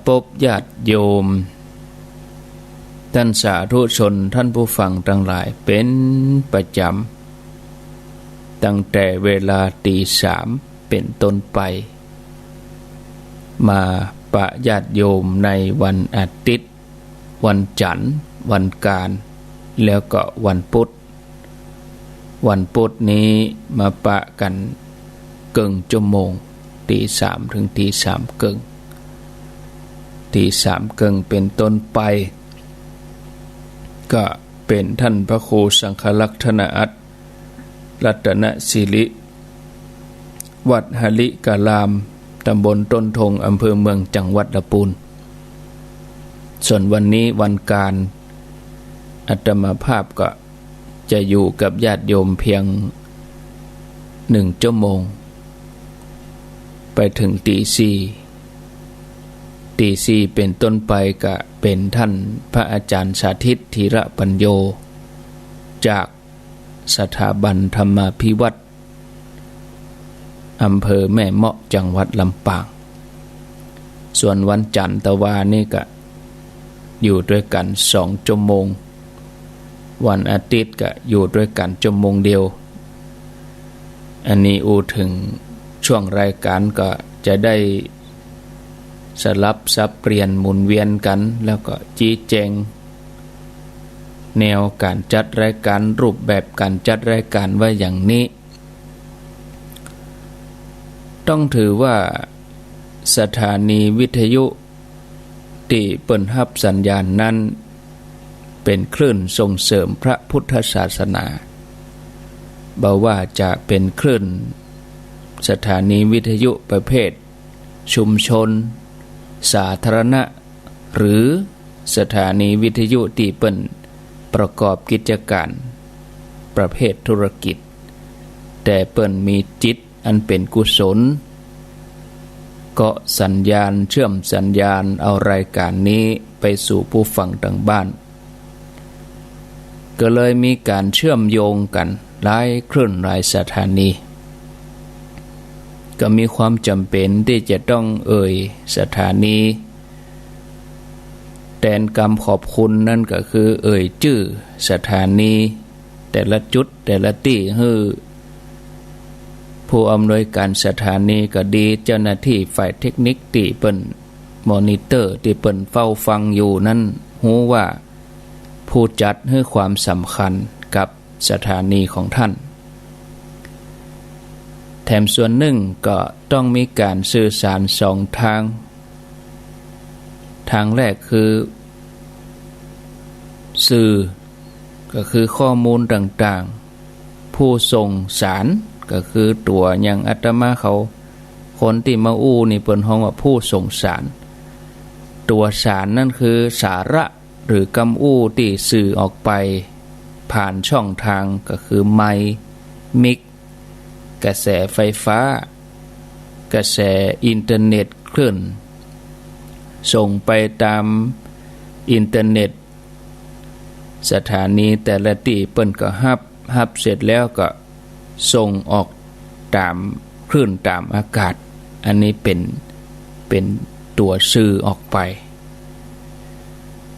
พบญาติโยมท่านสาธุชนท่านผู้ฟังทั้งหลายเป็นประจำตั้งแต่เวลาตี 3เป็นต้นไปมาปะญาติโยมในวันอาทิตย์วันจันทร์วันการแล้วก็วันพุธนี้มาปะกันเกิงชั่วโมงตี 3ถึงตี 3เกิงตี 3เกิงเป็นต้นไปก็เป็นท่านพระครูสังฆลักษณอัตถรัตนศิริวัดหลิกาลามตำบลต้นทงอำเภอเมืองจังหวัดลำพูนส่วนวันนี้วันการอาตมาภาพก็จะอยู่กับญาติโยมเพียง1ชั่วโมงไปถึงตี4เป็นต้นไปก็เป็นท่านพระอาจารย์สาธิตธีระปัญโยจากสถาบันธรรมาภิวัตรอำเภอแม่เมาะจังหวัดลำปางส่วนวันจันทร์ตะวานี่ก็อยู่ด้วยกัน2ชั่วโมงวันอาทิตย์ก็อยู่ด้วยกันชั่วโมงเดียวอันนี้ถึงช่วงรายการก็จะได้สลับสับเปลี่ยนหมุนเวียนกันแล้วก็ชี้แจงแนวการจัดรายการรูปแบบการจัดรายการไว้อย่างนี้ต้องถือว่าสถานีวิทยุที่เปิดรับสัญญาณนั้นเป็นคลื่นส่งเสริมพระพุทธศาสนาบ่ว่าจะเป็นคลื่นสถานีวิทยุประเภทชุมชนสาธารณะหรือสถานีวิทยุที่เปิดประกอบกิจการประเภทธุรกิจแต่เปิดมีจิตอันเป็นกุศลก็สัญญาณเชื่อมสัญญาณเอารายการนี้ไปสู่ผู้ฟังทางบ้านก็เลยมีการเชื่อมโยงกันหลายคลื่นหลายสถานีก็มีความจำเป็นที่จะต้องสถานีแทนคำขอบคุณนั่นก็คือชื่อสถานีแต่ละจุดแต่ละที่ให้ผู้อำนวยการสถานีก็ดีเจ้าหน้าที่ฝ่ายเทคนิคที่เปิ้นมอนิเตอร์ที่เปิ้นเฝ้าฟังอยู่นั้นรู้ว่าผู้จัดให้ความสำคัญกับสถานีของท่านแถมส่วนหนึ่งก็ต้องมีการสื่อสาร2ทางแรกคือสื่อก็คือข้อมูลต่างๆผู้ส่งสารก็คือตัวอย่างอาตมาเขาคนที่มานี่เปิ้นฮ้องว่าผู้ส่งสารตัวสารนั่นคือสาระหรือกำที่สื่อออกไปผ่านช่องทางก็คือไมค์มิกกระแสไฟฟ้ากระแสอินเทอร์เน็ตคลื่นส่งไปตามอินเทอร์เน็ตสถานีแต่ละที่เปิ้นก็ฮับเสร็จแล้วก็ส่งออกตามคลื่นตามอากาศอันนี้เป็นตัวสื่อออกไป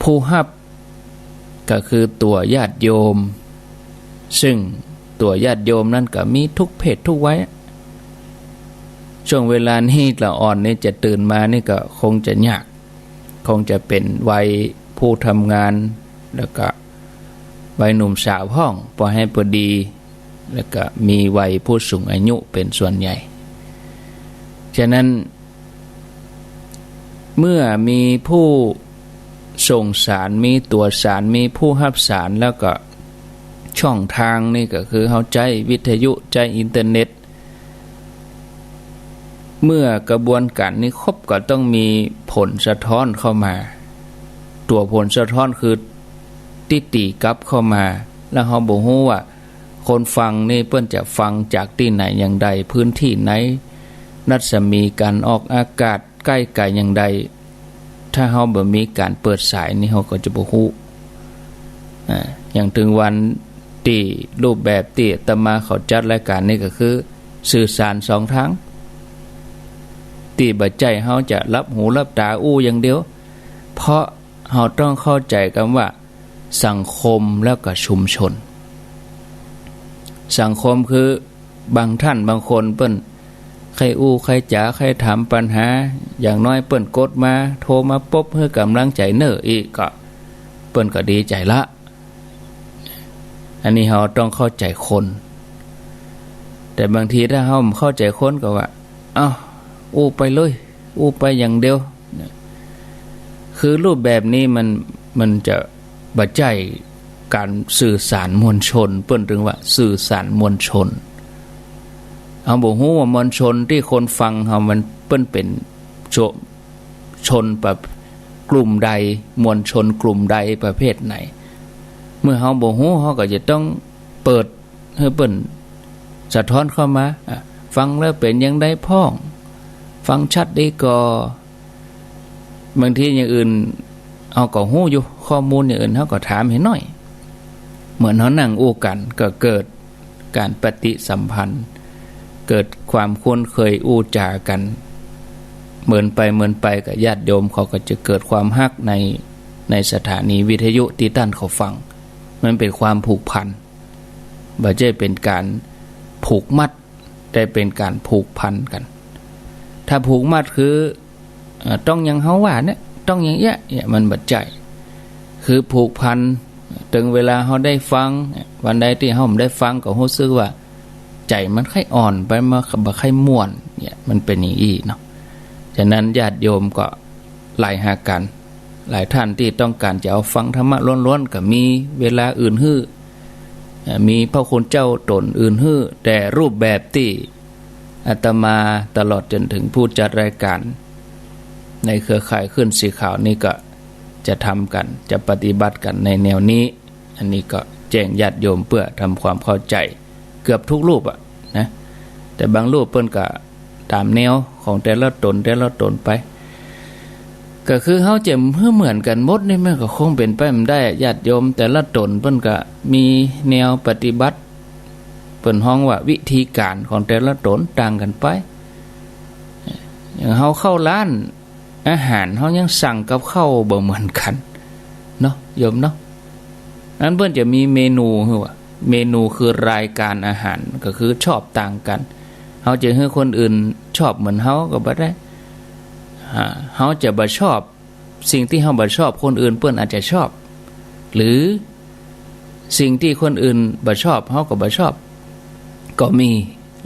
ผู้ฮับก็คือตัวญาติโยมซึ่งตัวญาติโยมนั้นก็มีทุกเพศทุกวัยช่วงเวลานี้ละอ่อนนี่จะตื่นมานี่ก็คงจะยากคงจะเป็นวัยผู้ทำงานแล้วก็วัยหนุ่มสาวห้องพอให้พอดีแล้วก็มีวัยผู้สูงอายุเป็นส่วนใหญ่ฉะนั้นเมื่อมีผู้ส่งสารมีตัวสารมีผู้รับสารแล้วก็ช่องทางนี่ก็คือเขาใจวิทยุใจอินเทอร์เน็ตเมื่อกระบวนการนี้ครบก็ต้องมีผลสะท้อนเข้ามาตัวผลสะท้อนคือตีกลับเข้ามาแล้วเขาบอกว่าคนฟังนี่เพิ่นจะฟังจากที่ไหนอย่างใดพื้นที่ไหนรัศมีการออกอากาศใกล้ไกลอย่างใดถ้าเขาบ่มีการเปิดสายนี่เขาก็จะบ่ฮู้อย่างถึงวันที่รูปแบบที่อาตมาเขาจัดรายการนี่ก็คือสื่อสาร2ทาง ตีบัดใจเฮาจะรับหูรับตาอู้อย่างเดียวเพราะเฮาต้องเข้าใจกันว่าสังคมแล้วก็ชุมชนสังคมคือบางท่านบางคนเปิ้นใครอู้ใครจ๋าใครถามปัญหาอย่างน้อยเปิ้นกดมาโทรมาปุ๊บเพื่อกำลังใจเน้ออีกก็เปิ้นก็ดีใจละอันนี้เราต้องเข้าใจคนแต่บางทีถ้าเราเข้าใจคนก็ว่าอ้าวอู้ไปเลยอู้ไปอย่างเดียวคือรูปแบบนี้มันจะบัดใจการสื่อสารมวลชนเปิ้นถึงว่าสื่อสารมวลชนเอาบ่ฮู้ว่ามวลชนที่คนฟังเฮามันเปิ้นเป็นชนแบบกลุ่มใดมวลชนกลุ่มใดประเภทไหนเมื่อเฮาบ่ฮู้เฮาก็จะต้องเปิดให้เปิ้นสะท้อนเข้ามาฟังแล้วเป็นยังได้พ้องฟังชัดดีก็บางทีอย่างอื่นเอาก็ฮู้อยู่ข้อมูลอย่างอื่นเฮาก็ถามให้หน่อยเหมือนเฮานั่งอู้กันก็เกิดการปฏิสัมพันธ์เกิดความคุ้นเคยอู้จากันเหมือนไปกับญาติโยมเขาก็จะเกิดความฮักในสถานีวิทยุที่ท่านเขาฟังมันเป็นความผูกพันบ่ใช่เป็นการผูกมัดแต่เป็นการผูกพันกันถ้าผูกมัดคือต้องอย่างเฮาว่าเนี่ยต้องอย่างเงี้ยมันบ่ใช่คือผูกพันถึงเวลาเฮาได้ฟังวันใดที่เฮาได้ฟังก็รู้สึกว่าใจมันค่อยอ่อนไปมาบ่ค่อยม่วนเนี่ยมันเป็นอย่างนี้เนาะฉะนั้นญาติโยมก็หลายหากันหลายท่านที่ต้องการจะเอาฟังธรรมะล้วนๆก็มีเวลาอื่นฮื้อมีพระคุณเจ้าตนอื่นฮื้อแต่รูปแบบที่อาตมาตลอดจนถึงผู้จัดรายการในเครือข่ายขึ้นสีขาวนี่ก็จะทำกันจะปฏิบัติกันในแนวนี้อันนี้ก็แจ้งญาติโยมเพื่อทำความเข้าใจเกือบทุกรูปอะนะแต่บางรูปเพิ่นก็ตามแนวของแต่ละตนไปก็คือเฮาจะเหมือนกันหมดนี่มันก็คงเป็นไปไม่ได้ญาติโยมแต่ละตนเพิ่นก็มีแนวปฏิบัติเพิ่นฮ้องว่าวิธีการของแต่ละตนต่างกันไปอย่างเฮาเข้าร้านอาหารเฮายังสั่งกับข้าวบ่เหมือนกันเนาะโยมเนาะนั้นเพิ่นจะมีเมนูคือว่าเมนูคือรายการอาหารก็คือชอบต่างกันเฮาจะให้คนอื่นชอบเหมือนเฮาก็บ่ได้เฮาจะบ่ชอบสิ่งที่เฮาบ่ชอบคนอื่นเพิ่นอาจจะชอบหรือสิ่งที่คนอื่นบ่ชอบเฮาก็บ่ชอบก็มี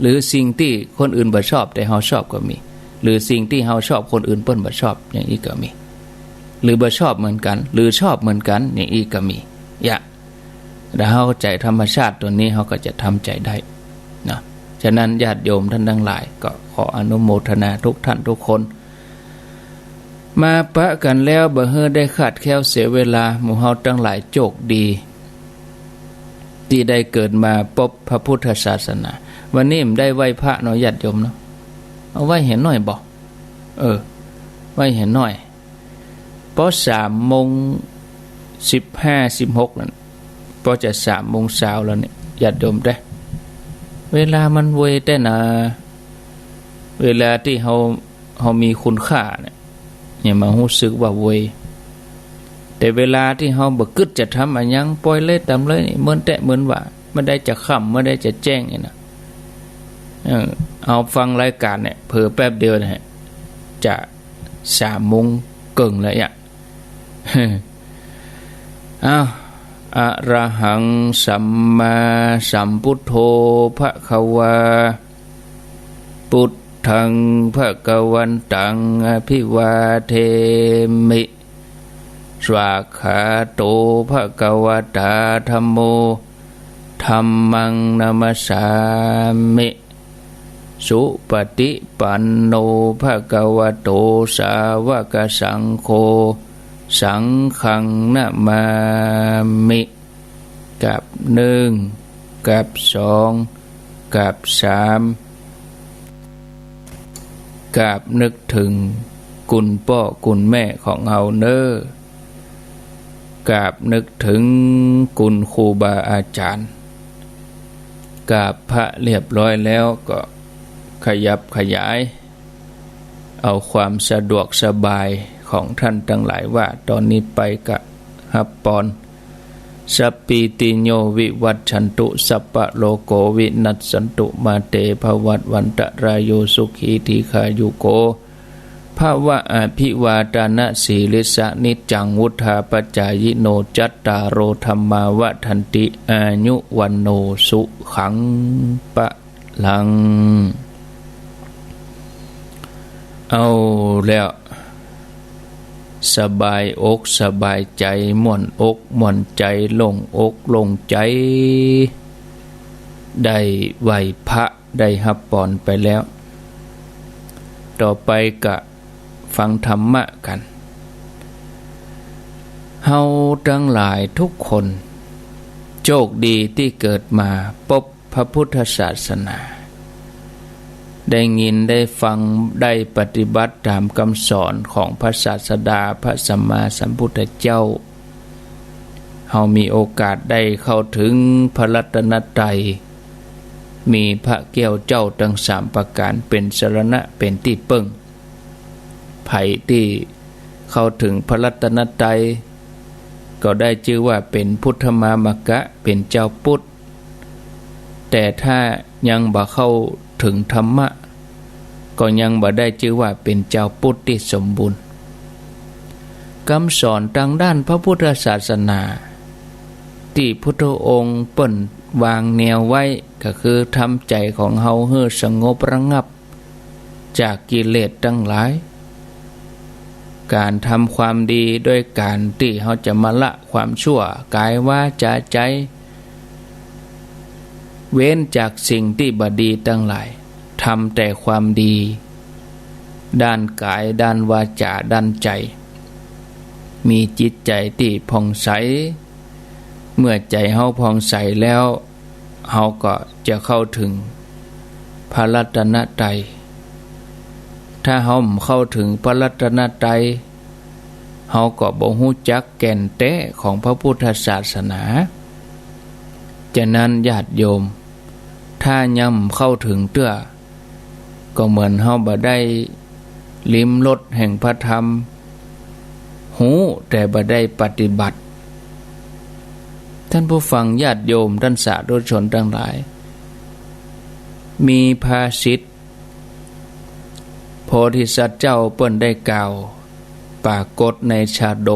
หรือสิ่งที่คนอื่นบ่ชอบแต่เฮาชอบก็มีหรือสิ่งที่เฮาชอบคนอื่นเพิ่นบ่ชอบอย่างนี้ก็มีหรือบ่ชอบเหมือนกันหรือชอบเหมือนกันอย่างนี้ก็มีถ้าเฮาเข้าใจธรรมชาติตัวนี้เฮาก็จะทำใจได้นะฉะนั้นญาติโยมท่านทั้งหลายก็ขออนุโมทนาทุกท่านทุกคนมาปะกันแล้วบ่เฮอได้ขาดแคลวเสียเวลาหมู่เฮาทั้งหลายโชคดีที่ได้เกิดมาพบพระพุทธศาสนาวันนี้ได้ไหว้พระเนาะญาติโยมเนาะเอาไว้เห็นหน่อยบ่ไว้เห็นหน่อยเพราะ3:15-16นั่นพอจะ3:00 นแล้วเนี่ยญาติโยมได้เวลามันเวยแต่นะเวลาที่เฮามีคุณค่าเนี่ยอย่ามารู้สึกว่าเวยแต่เวลาที่เฮาบ่กึดจะทำอันยังปล่อยเลยตามเลยเหมือนแต่เหมือนว่าไม่ได้จะค่ำไม่ได้จะแจ้งนี่นะเอาฟังรายการเนี่ยเผลอแป๊บเดียวเนี่ยจะ3:00 นเกิงแล้วอ่ะอ้าวอะระหังสัมมาสัมพุทโธภควาพุทธังภควันตังอภิวาเทมิสวากขาโตภควตาธัมโมธัมมังนามัสสามิสุปฏิปันโนภควโตสาวกสังโฆสังฆังนะมามิกับ1กับ2กับ3กับนึกถึงคุณพ่อคุณแม่ของเฮาเน้อกับนึกถึงคุณครูบาอาจารย์กับพระเรียบร้อยแล้วก็ขยับขยาย เอาความสะดวกสบายของท่านทั้งหลายว่าตอนนี้ไปกะฮับปอนสัพปีติโยวิวัชชันตุสัพพะโลโกวินัสสันตุมาเตภวัตวันตรายโยสุขีทีขายุโกภาวะอภิวาทานะสีลิสะนิจังวุธาปจายโนจัตตารโรธรรมาวะทันติอายุวันโนสุขังปะลังเอาแล้วสบายอกสบายใจม่วนอกม่วนใจลงอกลงใจได้ไหวพระได้ฮับปอนไปแล้วต่อไปกะฟังธรรมะกันเฮาทั้งหลายทุกคนโชคดีที่เกิดมาพบพระพุทธศาสนาได้ยินได้ฟังได้ปฏิบัติตามคำสอนของพระศาสดาพระสัมมาสัมพุทธเจ้าเฮามีโอกาสได้เข้าถึงพระรัตนตรัยมีพระแก้วเจ้าทั้ง3ประการเป็นสรณะเป็นที่พึ่งไผที่เข้าถึงพระรัตนตรัยก็ได้ชื่อว่าเป็นพุทธมามกะเป็นเจ้าพุทธแต่ถ้ายังบ่เข้าถึงธรรมะก็ยังบ่ได้ชื่อว่าเป็นเจ้าพุทธที่สมบูรณ์คำสอนทางด้านพระพุทธศาสนาที่พุทธองค์เปิ้นวางแนวไว้ก็คือทำใจของเฮาให้สงบระงับจากกิเลสทั้งหลายการทำความดีด้วยการที่เฮาจะมาละความชั่วกายวาจาใจเว้นจากสิ่งที่บ่ดีทั้งหลายทำแต่ความดีด้านกายด้านวาจาด้านใจมีจิตใจที่ผ่องใสเมื่อใจเฮาผ่องใสแล้วเฮาก็จะเข้าถึงพระรัตนตรัยถ้าเฮาเข้าถึงพระรัตนตรัยเฮาก็บ่ฮู้จักแก่นแท้ของพระพุทธศาสนาฉะนั้นญาติโยมถ้าย่ำเข้าถึงเตื้อก็เหมือนเฮาบ่ได้ลิ้มรสแห่งพระธรรมหูแต่บ่ได้ปฏิบัติท่านผู้ฟังญาติโยมท่านสาธุชนทั้งหลายมีภาษิตโพธิสัตว์เจ้าเปิ้นได้กล่าวปรากฏในชาด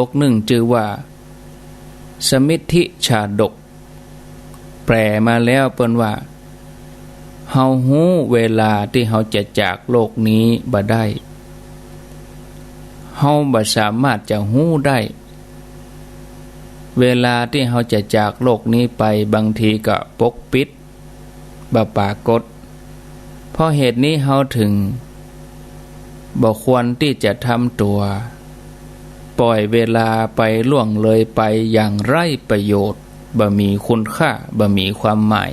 กหนึ่งชื่อว่าสมิทธิชาดกแปลมาแล้วเปิ้นว่าเฮาฮู้เวลาที่เฮาจะจากโลกนี้บ่ได้เฮาบ่สามารถจะฮู้ได้เวลาที่เฮาจะจากโลกนี้ไปบางทีก็ปกปิดบ่ปรากฏเพราะเหตุนี้เฮาถึงบ่ควรที่จะทำตัวปล่อยเวลาไปล่วงเลยไปอย่างไร้ประโยชน์บ่มีคุณค่าบ่มีความหมาย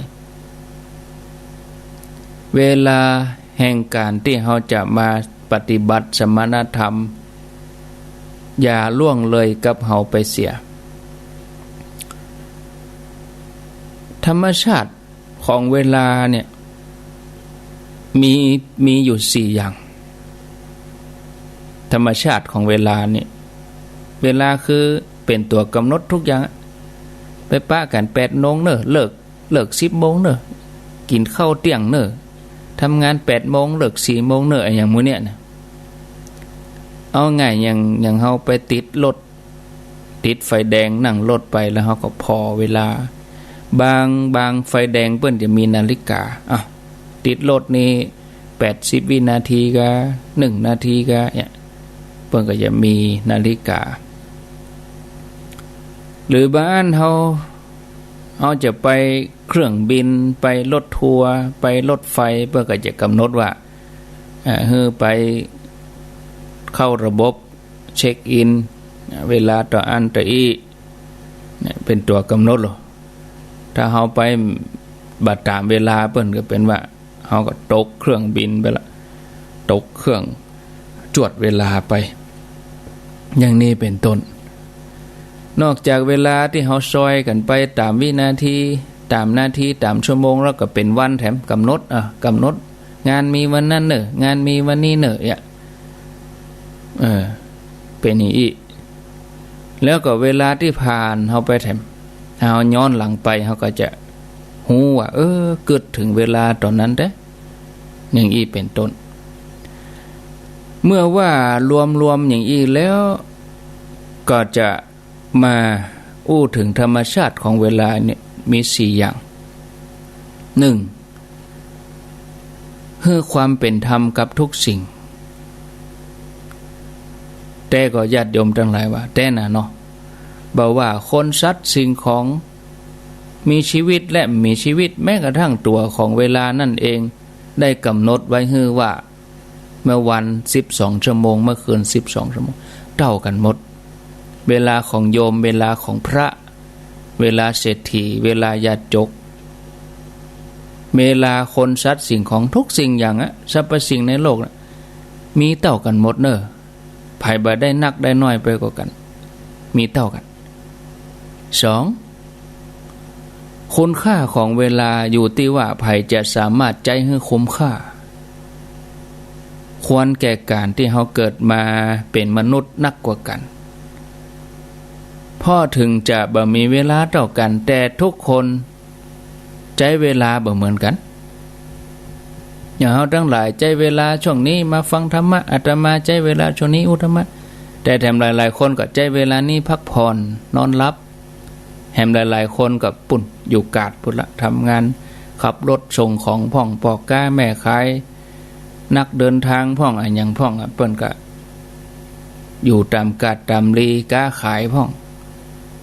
เวลาแห่งการที่เฮาจะมาปฏิบัติสมณธรรมอย่าล่วงเลยกับเฮาไปเสียธรรมชาติของเวลาเนี่ยมีอยู่4อย่างธรรมชาติของเวลาเนี่ยเวลาคือเป็นตัวกำหนดทุกอย่างไปปะกัน8 โมงเนอะเลิก10 โมงเนอะกินข้าวเที่ยงเนอะทำงาน8 โมงเลิก4 โมงเนอะอย่างมื้อเนี่ยนะเอาง่ายอย่างเฮาไปติดรถติดไฟแดงนั่งรถไปแล้วเฮาก็พอเวลาบางไฟแดงเปิ้นจะมีนาฬิกาติดรถนี่80 วินาทีก็1 นาทีก็เนี่ยเปิ้นก็จะมีนาฬิกาหรือบ้านเฮาจะไปเครื่องบินไปรถทัวร์ไปรถไฟเปิ้นก็จะกำหนดว่าไปเข้าระบบเช็คอินเวลาต่ออันต่ออีเนี่ยเป็นตัวกำหนดหรอถ้าเฮาไปบัดตามเวลาเปิ้นก็เป็นว่าเฮาก็ตกเครื่องบินไปละตกเครื่องจวดเวลาไปอย่างนี้เป็นต้นนอกจากเวลาที่เฮาซอยกันไปตามวินาทีตามนาทีตามชั่วโมงแล้วก็เป็นวันแถมกำหนด งานมีวันนั้นเนอะงานมีวันนี้เนอะเนี่ยเป็นอย่างนี้แล้วก็เวลาที่ผ่านเขาไปแถมเอาย้อนหลังไปเขาก็จะหูว่าเกิดถึงเวลาตอนนั้นเด้อย่างนี้เป็นต้นเมื่อว่ารวมอย่างนี้แล้วก็จะมาอู้ถึงธรรมชาติของเวลาเนี่ยมี4อย่าง1ให้ความเป็นธรรมกับทุกสิ่งแต่ก็ญาติโยมทั้งหลายว่าแต่น่ะเนาะบอกว่าคนสัตว์สิ่งของมีชีวิตและมีชีวิตแม้กระทั่งตัวของเวลานั่นเองได้กำหนดไว้ให้ว่าเมื่อวัน12ชั่วโมงเมื่อคืน12ชั่วโมงเท่ากันหมดเวลาของโยมเวลาของพระเวลาเศรษฐีเวลาญาติโยมเวลาคนสัตว์สิ่งของทุกสิ่งอย่างสรรพสิ่งในโลกมีเท่ากันหมดเนอะไผบ่ได้นักได้น้อยไปกว่ากันมีเท่ากัน2คุณค่าของเวลาอยู่ที่ว่าไผจะสามารถใจให้คุ้มค่าควรแก่การที่เขาเกิดมาเป็นมนุษย์นักกว่ากันพ่อถึงจะบ่มีเวลาเท่ากันแต่ทุกคนใจเวลาบ่เหมือนกันอย่างเราทั้งหลายใจเวลาช่วงนี้มาฟังธรรมะอาตมาใจเวลาช่วงนี้อุธรรมะแต่แถมหลายๆคนก็ใจเวลานี้พักผ่อนนอนหลับแถมหลายๆคนก็ปุ่นอยู่กาดพุ่นละทำงานขับรถส่งของพ่องปอกก้าแม่ขายนักเดินทางพ่องอย่างพ่องเปิ้นก็อยู่ตามกาดตามลีก้าขายพ่อง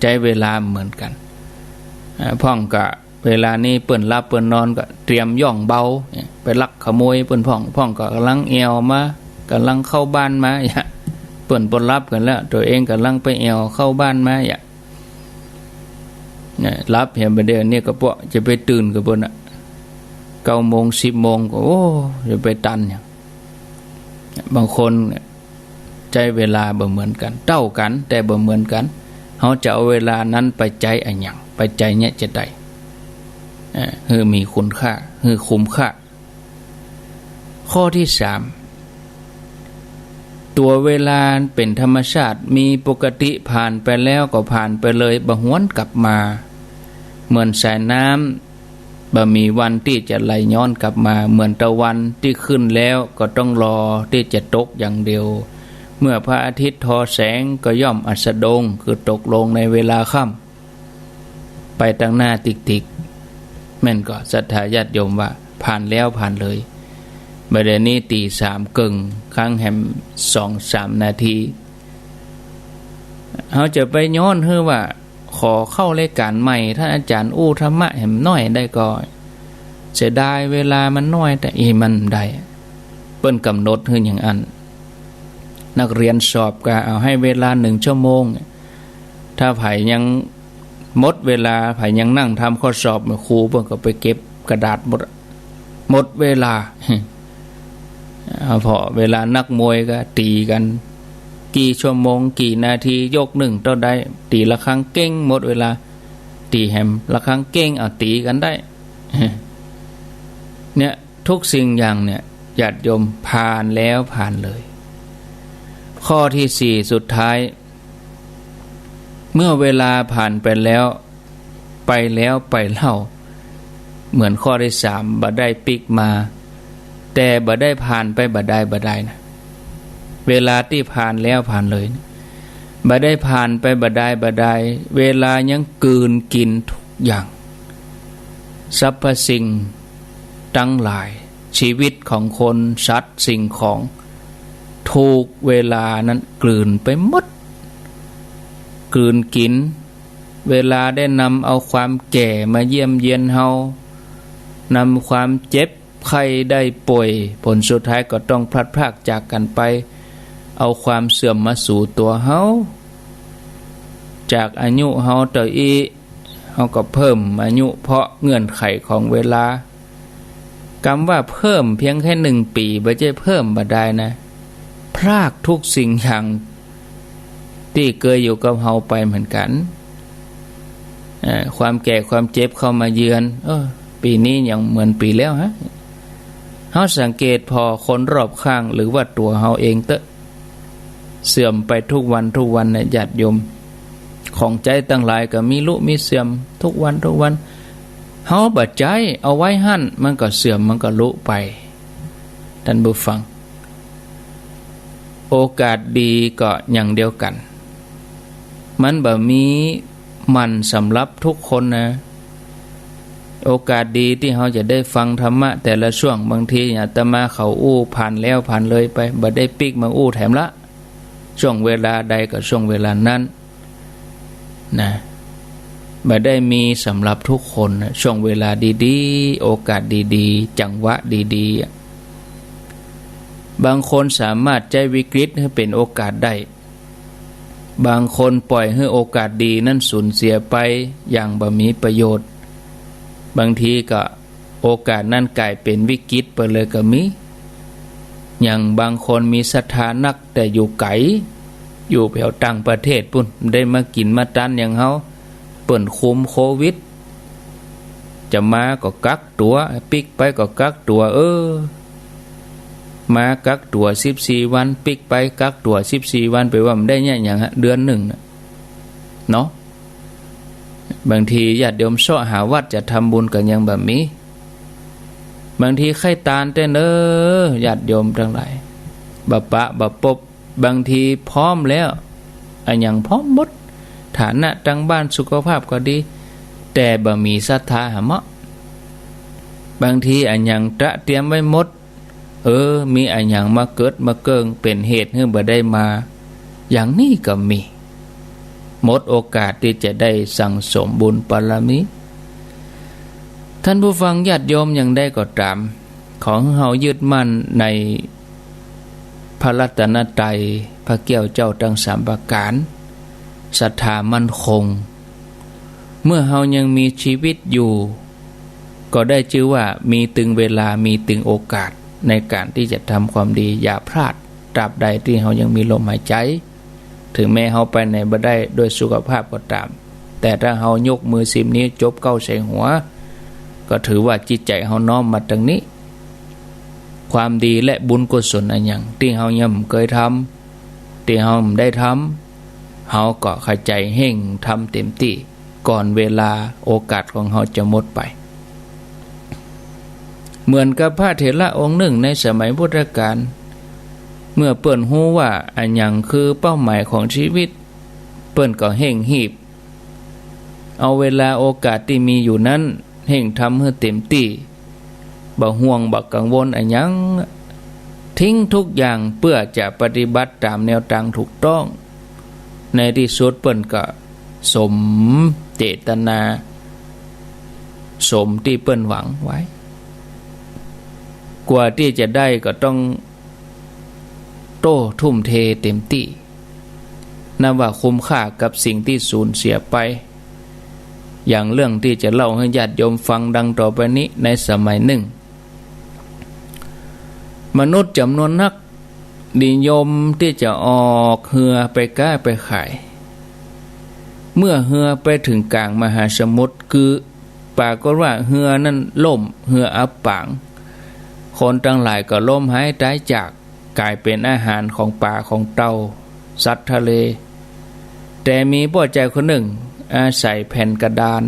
ใจเวลาเหมือนกันพ่องก็เวลานี้เปิ้นรับเปิ้นนอนก็เตรียมย่องเบาไปลักขโมยเปิ้นพ่องก็กำลังเอวมากำลังเข้าบ้านมาเปิ้นปนรับกันแล้วตัวเองกำลังไปเอวเข้าบ้านมารับเห็นประเดี๋ยวนี้ก็พวกจะไปตื่นกับเปิ้น9 โมง 10 โมงก็โอ้จะไปตันอย่างบางคนใจเวลาบ่เหมือนกันเท่ากันแต่บ่เหมือนกันเขาจะเอาเวลานั้นไปใจอะไรอย่างไปใจเนี่ยจะได้คือมีคุณค่าคือคุ้มค่าข้อที่3ตัวเวลาเป็นธรรมชาติมีปกติผ่านไปแล้วก็ผ่านไปเลยบ่หวนกลับมาเหมือนสายน้ำบ่มีวันที่จะไหลย้อนกลับมาเหมือนตะวันที่ขึ้นแล้วก็ต้องรอที่จะตกอย่างเดียวเมื่อพระอาทิตย์ทอแสงก็ย่อมอัสดงคือตกลงในเวลาค่ำไปตั้งหน้าติกแม่นก็ศรัทธาญาติโยมว่าผ่านแล้วผ่านเลยบัดนี้ตี3กึ่งครั้งแหม2-3 นาทีเขาจะไปย้อนคือว่าขอเข้ารายการใหม่ท่านอาจารย์อู้ธรรมะแหมน้อยได้ก่อนเสียดายเวลามันน้อยแต่มันได้เปิ้นกำหนดคืออย่างอันนักเรียนสอบก็เอาให้เวลา1 ชั่วโมงถ้าไผยังหมดเวลาไผยังนั่งทำข้อสอบครูเพิ่นก็ไปเก็บกระดาษหมดเวลาพอเวลานักมวยก็ตีกันกี่ชั่วโมงกี่นาทียกหนึ่งเท่าใดตีละครั้งเก่งหมดเวลาตีแฮมละครั้งเก่งเอาตีกันได้เนี่ยทุกสิ่งอย่างเนี่ยญาติโยมผ่านแล้วผ่านเลยข้อที่4สุดท้ายเมื่อเวลาผ่านไปแล้วไปเล่าเหมือนข้อที่3บ่ได้ปิกมาแต่บ่ได้ผ่านไปบ่ได้นะเวลาที่ผ่านแล้วผ่านเลยบ่ได้ผ่านไปบ่ได้เวลายังกืนกินทุกอย่างสรรพสิ่งทั้งหลายชีวิตของคนสัตว์สิ่งของถูกเวลานั้นกลืนไปหมดกลืนกินเวลาได้นำเอาความแก่มาเยี่ยมเยียนเฮานำความเจ็บไข้ได้ป่วยผลสุดท้ายก็ต้องพลัดพรากจากกันไปเอาความเสื่อมมาสู่ตัวเฮาจากอายุเฮาต่ออีเฮาก็เพิ่มอายุเพราะเงื่อนไขของเวลากำว่าเพิ่มเพียงแค่1 ปีบ่ใช่เพิ่มบ่ได้นะพรากทุกสิ่งอย่างที่เคยอยู่กับเฮาไปเหมือนกันความแก่ความเจ็บเข้ามาเยือนปีนี้ยังเหมือนปีแล้วฮะ เฮาสังเกตพอคนรอบข้างหรือว่าตัวเฮาเองเตอะเสื่อมไปทุกวันเนี่ยญาติโยมของใจตั้งหลายก็มีลุมีเสื่อมทุกวันเฮาบ่ใจเอาไว้หั่นมันก็เสื่อมมันก็ลุไปท่านผู้ฟังโอกาสดีก็อย่างเดียวกันมันบ่มีมันสำหรับทุกคนนะโอกาสดีที่เราจะได้ฟังธรรมะแต่ละช่วงบางทีอาตมาเขาอู้ผ่านแล้วผ่านเลยไปบ่ได้ปิกมาอู้แถมละช่วงเวลาใดก็ช่วงเวลานั้นนะบ่ได้มีสำหรับทุกคนนะช่วงเวลาดีๆโอกาสดีๆจังหวะดีๆบางคนสามารถใจวิกฤตให้เป็นโอกาสได้บางคนปล่อยให้โอกาสดีนั้นสูญเสียไปอย่างบ่มีประโยชน์บางทีก็โอกาสนั้นกลายเป็นวิกฤตไปเลยก็มีอย่างบางคนมีศรัทธานักแต่อยู่ไกลอยู่แถวต่างประเทศปุ่นได้มากินมาตันอย่างเฮาเปิ่นคุมโควิดจะมาก็กักตัวปิกไปก็กักตัวมากักตัว14วันปิกไปกักตัว14วันไปว่ามันได้เนี่ยอย่างเดือนหนึ่งเนาะบางทีญาติโยมเสาะหาวัดจะทำบุญกันยังแบบนี้บางทีไข้ตาลเต้นญาติโยมทั้งหลายบะปะบะปบบางทีพร้อมแล้วอันยังพร้อมหมดฐานะทางบ้านสุขภาพก็ดีแต่บ่มีศรัทธาหะเมาะบางทีอันยังตระเตรียมไว้หมดมีอันยังมาเกิดมาเกิงเป็นเหตุให้บ่ได้มาอย่างนี้ก็มีหมดโอกาสที่จะได้สั่งสมบุญบารมีท่านผู้ฟังญาติโยมยังได้ก็ตามของเฮายึดมั่นในพระรัตนตรัยพระแก้วเจ้าทั้งสามประการศรัทธามั่นคงเมื่อเฮายังมีชีวิตอยู่ก็ได้ชื่อว่ามีตึงเวลามีตึงโอกาสในการที่จะทำความดีอย่าพลาดตราบใดที่เฮายังมีลมหายใจถึงแม้เฮาไปไหนบ่ได้โดยสุขภาพก็ตามแต่ถ้าเฮายกมือ10นิ้วจบเก้าใส่หัวก็ถือว่าจิตใจเฮาน้อมมาตรงนี้ความดีและบุญกุศลอันยังที่เฮายังเคยทำที่เฮาได้ทำเฮาก็เข้าใจเห่งทำเต็มที่ก่อนเวลาโอกาสของเฮาจะหมดไปเหมือนกับพระเถระองค์หนึ่งในสมัยพุทธกาลเมื่อเปิ้นฮู้ว่าอันยังคือเป้าหมายของชีวิตเปิ้นก็เห่งหีบเอาเวลาโอกาสที่มีอยู่นั้นเห่งทำให้เต็มที่บ่ห่วงบ่กังวลอันยังทิ้งทุกอย่างเพื่อจะปฏิบัติตามแนวทางถูกต้องในที่สุดเปิ้นก็สมเจตนาสมที่เปิ้นหวังไว้กว่าที่จะได้ก็ต้องโต้ทุ่มเทเต็มที่นับว่าคุ้มค่ากับสิ่งที่สูญเสียไปอย่างเรื่องที่จะเล่าให้ญาติโยมฟังดังต่อไปนี้ในสมัยหนึ่งมนุษย์จำนวนนักนิยมที่จะออกเรือไปค้าไปขายเมื่อเรือไปถึงกลางมหาสมุทรคือปรากฏว่าเรือนั้นล่มเรืออับปางคนทั้งหลายก็ล้มหายตายจากกลายเป็นอาหารของป่าของเต่าสัตว์ทะเลแต่มีพ่อใจคนหนึ่งอาศัยแผ่นกระดาน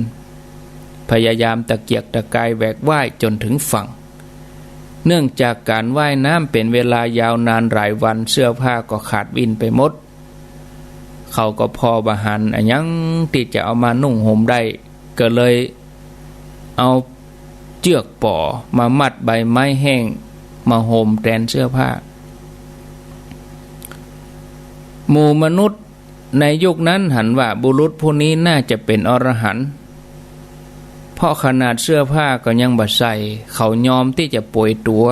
พยายามตะเกียกตะกายแหวกว่ายจนถึงฝั่งเนื่องจากการว่ายน้ำเป็นเวลายาวนานหลายวันเสื้อผ้าก็ขาดวินไปหมดเขาก็พอบาหันอันยังที่จะเอามานุ่งห่มได้ก็เลยเอาเชือกป่อมามัดใบไม้แห้งมาห่มแทนเสื้อผ้าหมู่มนุษย์ในยุคนั้นหันว่าบุรุษผู้นี้น่าจะเป็นอรหันต์เพราะขนาดเสื้อผ้าก็ยังบ่ใส่เขายอมที่จะป่วยตัว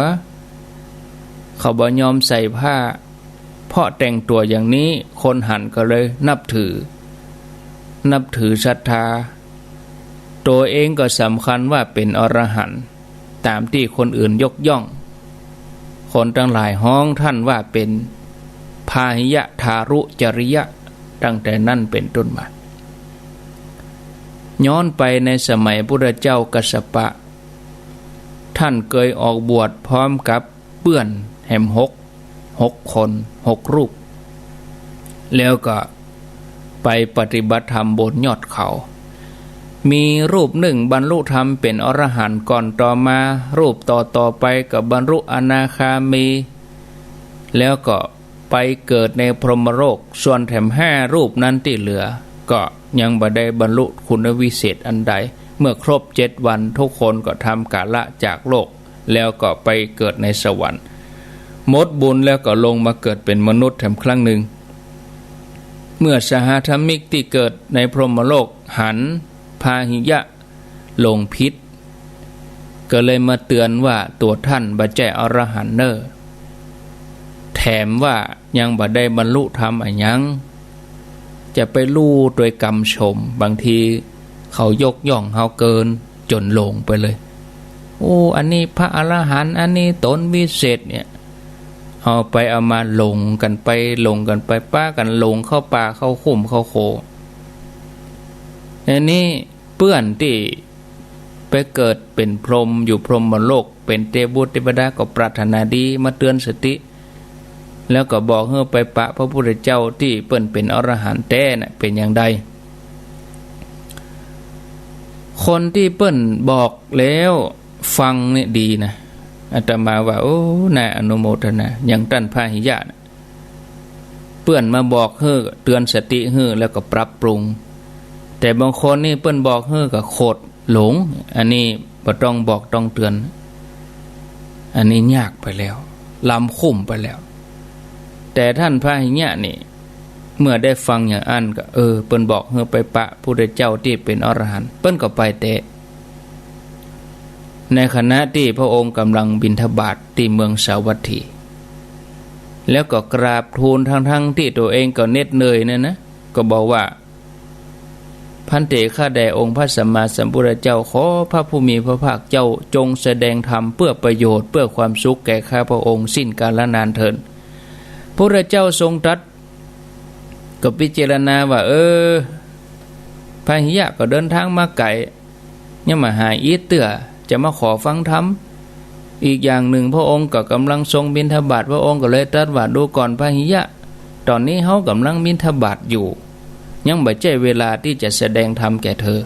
เขาบ่ยอมใส่ผ้าเพราะแต่งตัวอย่างนี้คนหันก็เลยนับถือศรัทธาตัวเองก็สำคัญว่าเป็นอรหันต์ตามที่คนอื่นยกย่องคนทั้งหลายฮ้องท่านว่าเป็นพาหิยะทารุจริยะตั้งแต่นั้นเป็นต้นมาย้อนไปในสมัยพุทธเจ้ากัสสปะท ท่านเคยออกบวชพร้อมกับเปื้อนแหม6 คน6 รูปแล้วก็ไปปฏิบัติธรรมบนยอดเขามีรูปหนึ่งบรรลุธรรมเป็นอรหันต์ก่อนต่อมารูปต่อไปกับบรรลุอนาคามีแล้วก็ไปเกิดในพรหมโลกส่วนแถม5 รูปนั้นที่เหลือก็ยังบ่ได้บรรลุคุณวิเศษอันใดเมื่อครบ7 วันทุกคนก็ทำกาละจากโลกแล้วก็ไปเกิดในสวรรค์หมดบุญแล้วก็ลงมาเกิดเป็นมนุษย์แถมครั้งหนึ่งเมื่อสหธรรมิกที่เกิดในพรหมโลกหันพาหิยะลงพิษก็เลยมาเตือนว่าตัวท่านบ่ใช่อรหันต์เนอแถมว่ายังบ่ได้บรรลุธรรมอันยังจะไปลู่โดยกรรมชมบางทีเขายกย่องเฮาเกินจนลงไปเลยโอ้อันนี้พระอรหันต์อันนี้ตนวิเศษเนี่ยเอาไปเอามาลงกันไปป้ากันลงเข้าป่าเข้าคุ้มเข้าโคอันนี้เปื้อนที่ไปเกิดเป็นพรหมอยู่พรหมโลกเป็นเทพบุตรเทวดาก็ปรารถนาดีมาเตือนสติแล้วก็บอกให้ไปปะพระพุทธเจ้าที่เปิ้นเป็นอรหันต์แท้น่ะเป็นอย่างใดคนที่เปิ้นบอกแล้วฟังเนี่ยดีนะอาตมาว่าโอ้น่าอนุโมทนาอย่างท่านพาหิยะนะเปิ้นมาบอกให้เตือนสติให้แล้วก็ปรับปรุงแต่บางคนนี่เปิ้นบอกให้ก็โคตรหลงอันนี้บ่ต้องบอกต้องเตือนอันนี้ยากไปแล้วล้ำคุ้มไปแล้วแต่ท่านพาหิยะนี่เมื่อได้ฟังอย่างอันก็เปิ้นบอกให้ไปปะพุทธเจ้าที่เป็นอรหันต์เปิ้นก็ไปแต่ในขณะที่พระองค์กำลังบิณฑบาตที่เมืองสาวัตถีแล้วก็กราบทูลทั้งที่ตัวเองก็เหน็ดเหนื่อยนั่นนะก็บอกว่าพันเตข้าแด่องค์พระสัมมาสัมพุทธเจ้าขอพระผู้มีพระภาคเจ้าจงแสดงธรรมเพื่อประโยชน์เพื่อความสุขแก่ข้าพระองค์สิ้นกาลนานเถิดพระพุทธเจ้าทรงตรัสก็พิจารณาว่าพาหิยะก็เดินทางมาไกลยังมาหาอีเตื้อจะมาขอฟังธรรมอีกอย่างหนึ่งพระองค์ก็กำลังทรงบิณฑบาตพระองค์ก็เลยตรัสว่าดูก่อนพาหิยะตอนนี้เฮากำลังบิณฑบาตอยู่ยังบ่ใช่เวลาที่จะแสดงธรรมแก่เธอ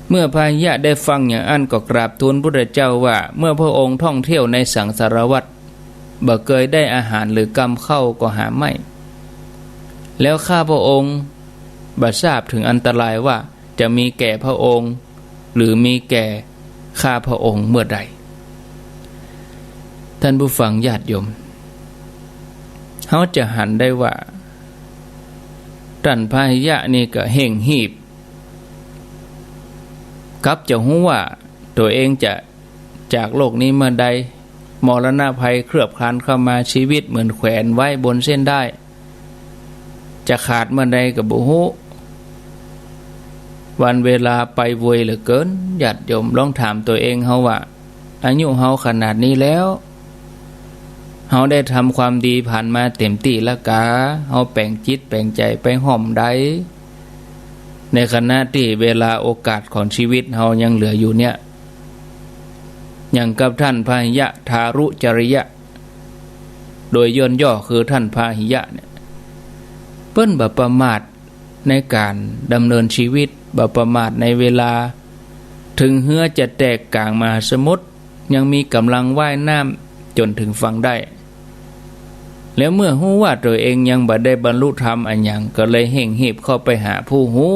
เมื่อพาหิยะได้ฟังอย่างอันก็กราบทูลพระพุทธเจ้าว่าเมื่อพระองค์ท่องเที่ยวในสังสารวัฏบ่เคยได้อาหารหรือกรรมเข้าก็หาไม่แล้วข้าพระองค์บ่ทราบถึงอันตรายว่าจะมีแก่พระองค์หรือมีแก่ข้าพระองค์เมื่อใดท่านผู้ฟังญาติโยมเขาจะหันได้ว่าท่านพาหิยะนี่ก็เห่งหีบกับจะหู้ว่าตัวเองจะจากโลกนี้เมื่อใดมรณะภัยเครือบคลานเข้ามาชีวิตเหมือนแขวนไว้บนเส้นได้จะขาดเมื่อใดก็บ่ฮู้วันเวลาไปไวเหลือเกินญาติโยมลองถามตัวเองเฮาว่าอายุเฮาขนาดนี้แล้วเฮาได้ทำความดีผ่านมาเต็มที่แล้วกะเฮาแปลงจิตแปลงใจไปห่อมใดในขณะที่เวลาโอกาสของชีวิตเฮายังเหลืออยู่เนี่ยอย่างกับท่านพาหิยะทารุจริยะโดยย่นย่อคือท่านพาหิยะเนี่ยเปิ้นบ่ประมาทในการดำเนินชีวิตบ่ประมาทในเวลาถึงเหือจะแตกกลางมหาสมุทรยังมีกำลังว่ายน้ำจนถึงฝั่งได้แล้วเมื่อฮู้ว่าตัวเองยังบ่ได้บรรลุธรรมอันหยังก็เลยเห่งหีบเข้าไปหาผู้ฮู้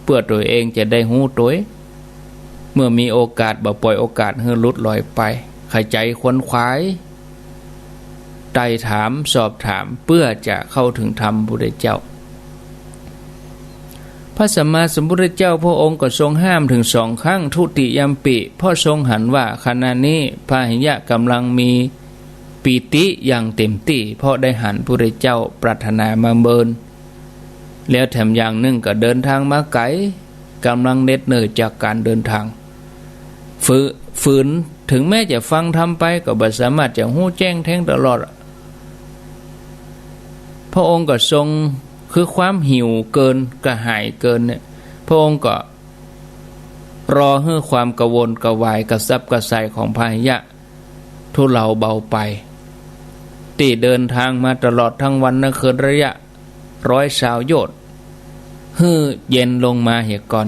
เพื่อตัวเองจะได้ฮู้ตัวเมื่อมีโอกาสบ่ปล่อยโอกาสให้หลุดลอยไปขใจขวนขวายไต่ถามสอบถามเพื่อจะเข้าถึงธรรมพุทธเจ้าพระสัมมาสัมพุทธเจ้าพระองค์ก็ทรงห้ามถึง2 ครั้งทุติยัมปิเพราะทรงหันว่าขณะนี้พาหิยะกำลังมีปีติอย่างเต็มที่เพราะได้หันพระพุทธเจ้าปรารถนามาเมินแล้วแถมอย่างหนึ่งก็เดินทางมาไกลกำลังเหน็ดเหนื่อยจากการเดินทางฝืนถึงแม้จะฟังทำไปก็บ่สามารถจะฮู้แจ้งแทงตลอดพระองค์ก็ทรงคือความหิวเกินกระหายเกินเนี่ยพระองค์ก็ รอให้ความกระวนกระวายกระซับกระส่ายของพาหิยะทุเลาเบาไปที่เดินทางมาตลอดทั้งวันนั่นคือระยะ120 โยชน์ฮื้อเย็นลงมาเหี่ยก่อน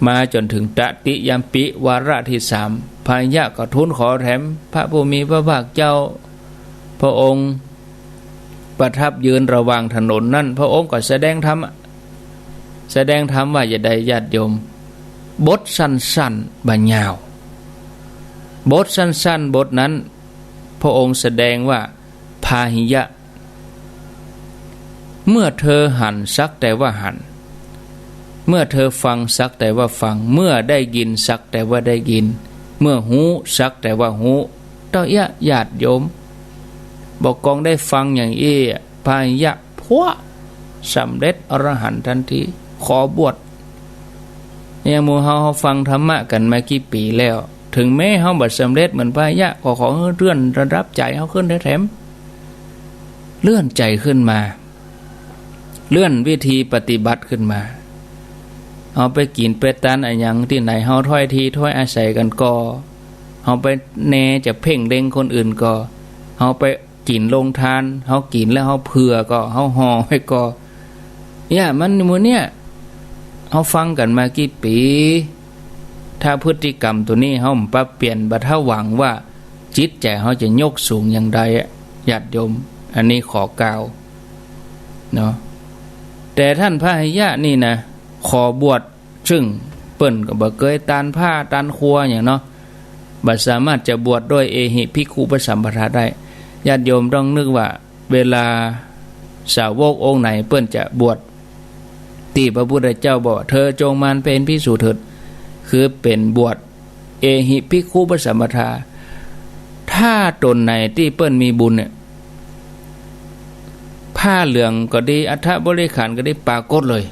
มาจนถึงตติยมปิวาระที่3พาหิยะก็ทูลขอแถมพระผู้มีพระภาคเจ้าพระองค์ประทับยืนระหว่างถนนนั่นพระองค์ก็แสดงธรรมว่าอย่าได้ญาติโยมบทสั้นๆบรรยาวบทสั้นๆบทนั้นพระองค์แสดงว่าพาหิยะเมื่อเธอหันสักแต่ว่าหันเมื่อเธอฟังสักแต่ว่าฟังเมื่อได้ยินสักแต่ว่าได้ยินเมื่อหูสักแต่ว่าหูเต้าญาติโยมบอกกองได้ฟังอย่างพาหิยะพวกสำเร็จอรหันต์ทันทีขอบวชเนี่ยหมู่เฮาฟังธรรมะกันมากี่ปีแล้วถึงแม้เฮาบ่สำเร็จเหมือนพาหิยะก็ขอเลื่อนระดับใจเฮาขึ้นได้แถมเลื่อนใจขึ้นมาเลื่อนวิธีปฏิบัติขึ้นมาเอาไปกินไปตานอะไรอย่างที่ไหนเฮาถ้อยทีถ้อยอาศัยกันก็เฮาไปแนจะเพ่งเล็งคนอื่นก็เฮาไปกินลงทานเฮากินแล้วเฮาเผื่อก็เฮาห่อไว้ก็เนี่ยมันหมู่เนี่ยเฮาฟังกันมากี่ปีถ้าพฤติกรรมตัวนี้เฮาปรับเปลี่ยนบัดเฮาหวังว่าจิตใจเฮาจะยกสูงอย่างใดญาติโยมอันนี้ขอกล่าวเนาะแต่ท่านพาหิยะนี่นะขอบวชซึ่งเปิ้นก็บ่เคยตานผ้าตานครัวอย่างเนาะบ่สามารถจะบวชด้วยเอหิภิกขุปสัมปทาได้ญาติโยมต้องนึกว่าเวลาสาวกองค์ไหนเปิ้นจะบวชที่พระพุทธเจ้าบอกเธอจงมาเป็นภิกษุเถิดคือเป็นบวชเอหิภิกขุปสัมปทาถ้าตนไหนที่เปิ้นมีบุญเนี่ยผ้าเหลืองก็ดีอัฐบริขารก็ได้ปรากฏเลย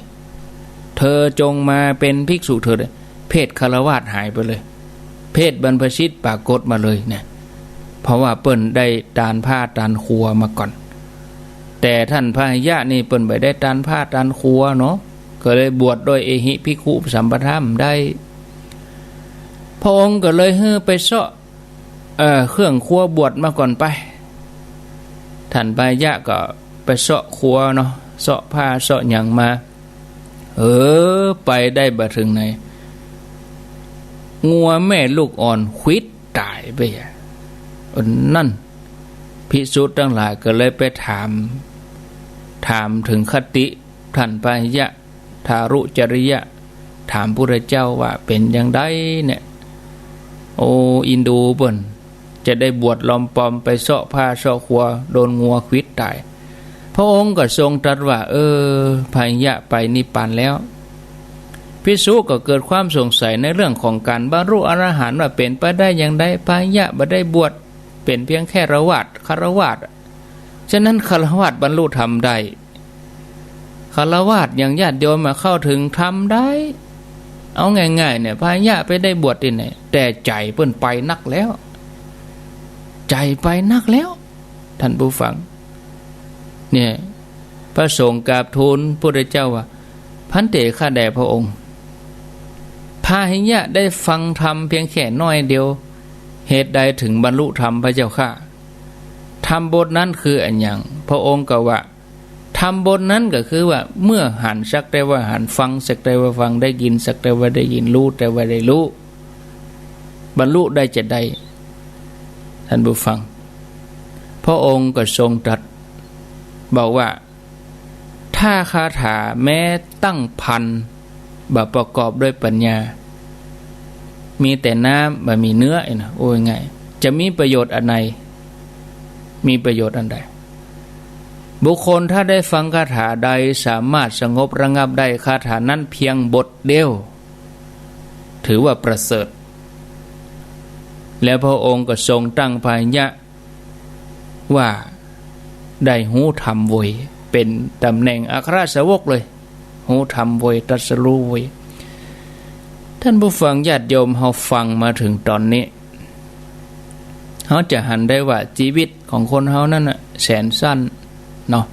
เธอจงมาเป็นภิกษุเถิดเพศฆราวาสหายไปเลยเพศบรรพชิตปรากฏมาเลยเนี่ยเพราะว่าเปิ้นได้ตานผ้าตานครัวมาก่อนแต่ท่านพาหิยะนี่เปิ้นไม่ได้ตานผ้าตานครัวเนาะก็เลยบวชโดยเอหิภิกขุสัมปทาได้พระองค์ก็เลยไปเสาะเครื่องครัวบวชมาก่อนไปท่านพาหิยะก็ไปเสาะครัวเนาะเสาะผ้าเสาะหยังมาไปได้บ่ถึงไหนงัวแม่ลูกอ่อนควิดตายไปนั่นภิกษุทั้งหลายก็เลยไปถามถึงคติท่านพาหิยะทารุจริยะถามพระเจ้าว่าเป็นอย่างไรเนี่ยโออินดูเปิ้นจะได้บวชลอมปอมไปเสาะผ้าเสาะครัวโดนงัวควิดตายพระองค์ก็ทรงตรัสว่าพาหิยะไปนิพพานแล้วภิกษุก็เกิดความสงสัยในเรื่องของการบรรลุอรหันต์ว่าเป็นไปได้อย่างไรพาหิยะบ่ได้บวชเป็นเพียงแค่ฆราวาสฉะนั้นฆราวาสบรรลุธรรมได้ฆราวาสอย่างญาติโยมมาเข้าถึงธรรมได้เอาง่ายๆเนี่ยพาหิยะไปได้บวชที่ไหนแต่ใจเพิ่นไปนักแล้วใจไปนักแล้วท่านผู้ฟังเนี่ยพระสงฆ์กราบทูลพระพุทธเจ้าว่าพันเตข้าแด่พระองค์พาหิยะได้ฟังธรรมเพียงแค่น้อยเดียวเหตุใดถึงบรรลุธรรมพระเจ้าข้าธรรมบทนั้นคืออันอย่างพระองค์ก็ว่าธรรมบทนั้นก็คือว่าเมื่อหันสักแต่ว่าหันฟังสักแต่ว่าฟังได้ยินสักแต่ว่าได้ยินรู้แต่ว่าได้รู้บรรลุได้จะได้ท่านผู้ฟังพระองค์ก็ทรงตรัสบอกว่าถ้าคาถาแม้ตั้งพันบ่ประกอบด้วยปัญญามีแต่น้ำบ่มีเนื้อนะโอ้ยไงจะมีประโยชน์อันใดมีประโยชน์อันใดบุคคลถ้าได้ฟังคาถาใดสามารถสงบระงับได้คาถานั้นเพียงบทเดียวถือว่าประเสริฐแล้วพระองค์ก็ทรงตั้งพาหิยะว่าได้หูธรรมเวยเป็นตำแหน่งอัครสาวกเลยหูธรรมเวยตรัสรู้เวยท่านผู้ฟังญาติโยมเฮาฟังมาถึงตอนนี้เฮาจะหันได้ว่าชีวิตของคนเฮานั่นน่ะแสนสั้นเนาะ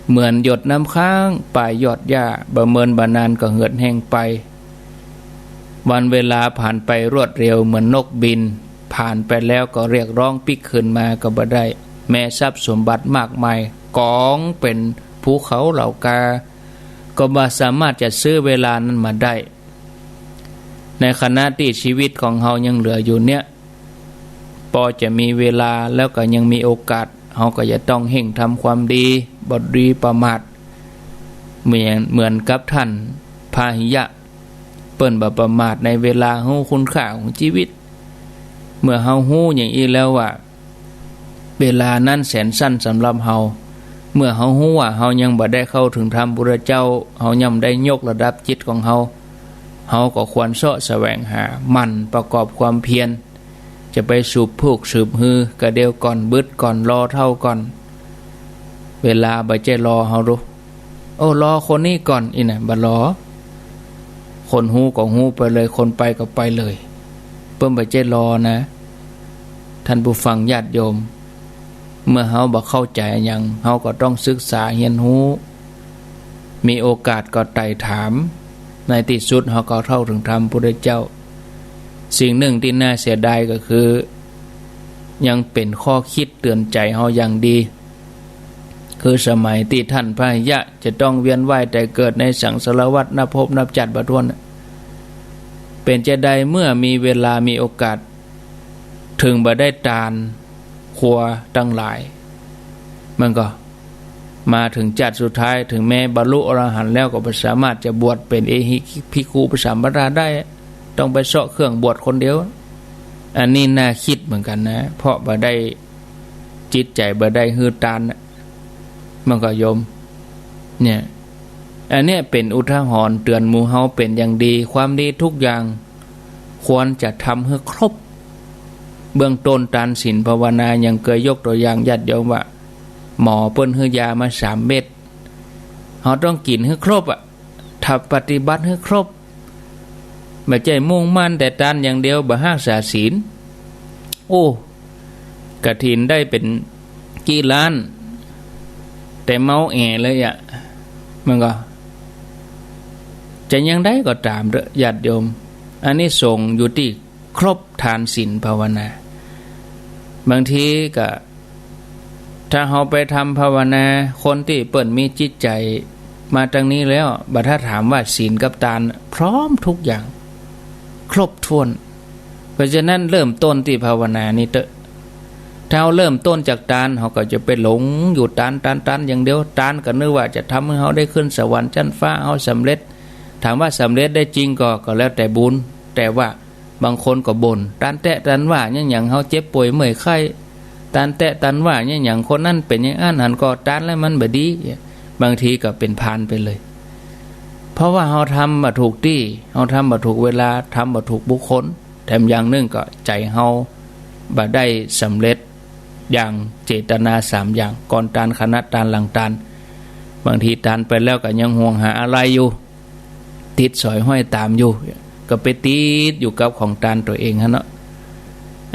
เหมือนหยดน้ำค้างปลายยอดหญ้าบ่เมินบ่นานก็เหือดแห้งไป วันเวลาผ่านไปรวดเร็วเหมือนนกบินผ่านไปแล้วก็เรียกร้องปิกขึ้นมาก็บ่ได้แม้ทรัพย์สมบัติมากมายกองเป็นภูเขาเหล่ากาก็บ่สามารถจะซื้อเวลานั้นมาได้ในขณะที่ชีวิตของเฮายังเหลืออยู่เนี่ยพอจะมีเวลาแล้วก็ยังมีโอกาสเฮาก็จะต้องเห่งทำความดีบ่ดีประมาทเหมือนกับท่านพาหิยะเปิ้นบ่ประมาทในเวลาฮู้คุณค่าของชีวิตเมื่อเฮาฮู้อย่างนี้แล้วว่าเวลานั้นแสนสั้นสำหรับเฮาเมื่อเฮาฮู้ว่าเฮายังบ่ได้เข้าถึงธรรมพุทธเจ้าเฮายังได้ยกระดับจิตของเฮาก็ควรเสาะแสวงหามันประกอบความเพียรจะไปสูบผูกสืบฮือกระเดียวก่อนบึดก่อนรอเท่าก่อนเวลาบ่ใจรอเฮาดูโอ้รอคนนี้ก่อนอีน่ะบ่รอคนฮู้ก็ฮู้ไปเลยคนไปก็ไปเลยเพิ่นบ่ใจรอนะท่านผู้ฟังญาติโยมเมื่อเฮาบ่เข้าใจหยังเฮาก็ต้องศึกษาเรียนรู้มีโอกาสก็ไต่ถามในที่สุดเฮาก็เข้าถึงธรรมพุทธเจ้าสิ่งหนึ่งที่น่าเสียดายก็คือยังเป็นข้อคิดเตือนใจเฮาอย่างดีคือสมัยที่ท่านพระหิยะจะต้องเวียนว่ายแต่เกิดในสังสารวัฏนับภพนับจัดบ่ถ้วนเป็นจะใดเมื่อมีเวลามีโอกาสถึงบ่ได้ทานครัวตั้งหลายมันก็มาถึงจัดสุดท้ายถึงแม้บรรลุอรหันต์แล้วก็บ่สามารถจะบวชเป็นเอหิภิกขุปสัมปทาได้ต้องไปเสาะเครื่องบวชคนเดียวอันนี้น่าคิดเหมือนกันนะเพราะบ่ได้จิตใจบ่ได้ฮือตานมันก็โยมเนี่ยอันนี้เป็นอุทาหรณ์เตือนหมู่เฮาเป็นอย่างดีความดีทุกอย่างควรจะทำให้ครบเบื้องต้นทานศีลภาวนายังเคยยกตัวอย่างญาติโยมว่าหมอเปิ้นให้ยามา3 เม็ดเฮาต้องกินให้ครบถ้าปฏิบัติให้ครบไม่ใช่มุ่งมั่นแต่ทานอย่างเดียวบ่รักษาศีลโอ้กฐินได้เป็นกี่ล้านแต่เมาแอเลยมันก็จะยังได้ก็ตามเด้อญาติโยมอันนี้ส่งอยู่ที่ครบทานศีลภาวนาบางทีก็ถ้าเฮาไปทำภาวนาคนที่เปิ่นมีจิตใจมาทางนี้แล้วบัดถ้าถามว่าศีลกับทานพร้อมทุกอย่างครบถ้วนเพราะฉะนั้นเริ่มต้นที่ภาวนานี่เถอะถ้าเราเริ่มต้นจากทานเขาก็จะไปหลงอยู่ทานอย่างเดียวทานก็นึกว่าจะทำให้เขาได้ขึ้นสวรรค์ชั้นฟ้าเขาสำเร็จถามว่าสำเร็จได้จริงก็แล้วแต่บุญแต่ว่าบางคนก็บ่นทานแตะทานว่าอย่างเขาเจ็บป่วยเมื่อยไข้ทานแตะทานว่าอย่างคนนั้นเป็นอย่างนั้นหันก็ทานแล้วมันบ่ดีบางทีก็เป็นพานไปเลยเพราะว่าเขาทำบ่ถูกที่เขาทำบ่ถูกเวลาทำบ่ถูกบุคคลแถมอย่างนึงก็ใจเขาบ่ได้สำเร็จอย่างเจตนา3อย่างก่อนทานขณะทานหลังทานบางทีทานไปแล้วก็ยังห่วงหาอะไรอยู่ติดสอยห้อยตามอยู่ก็ไปติดอยู่กับของทานตัวเองฮะเนาะ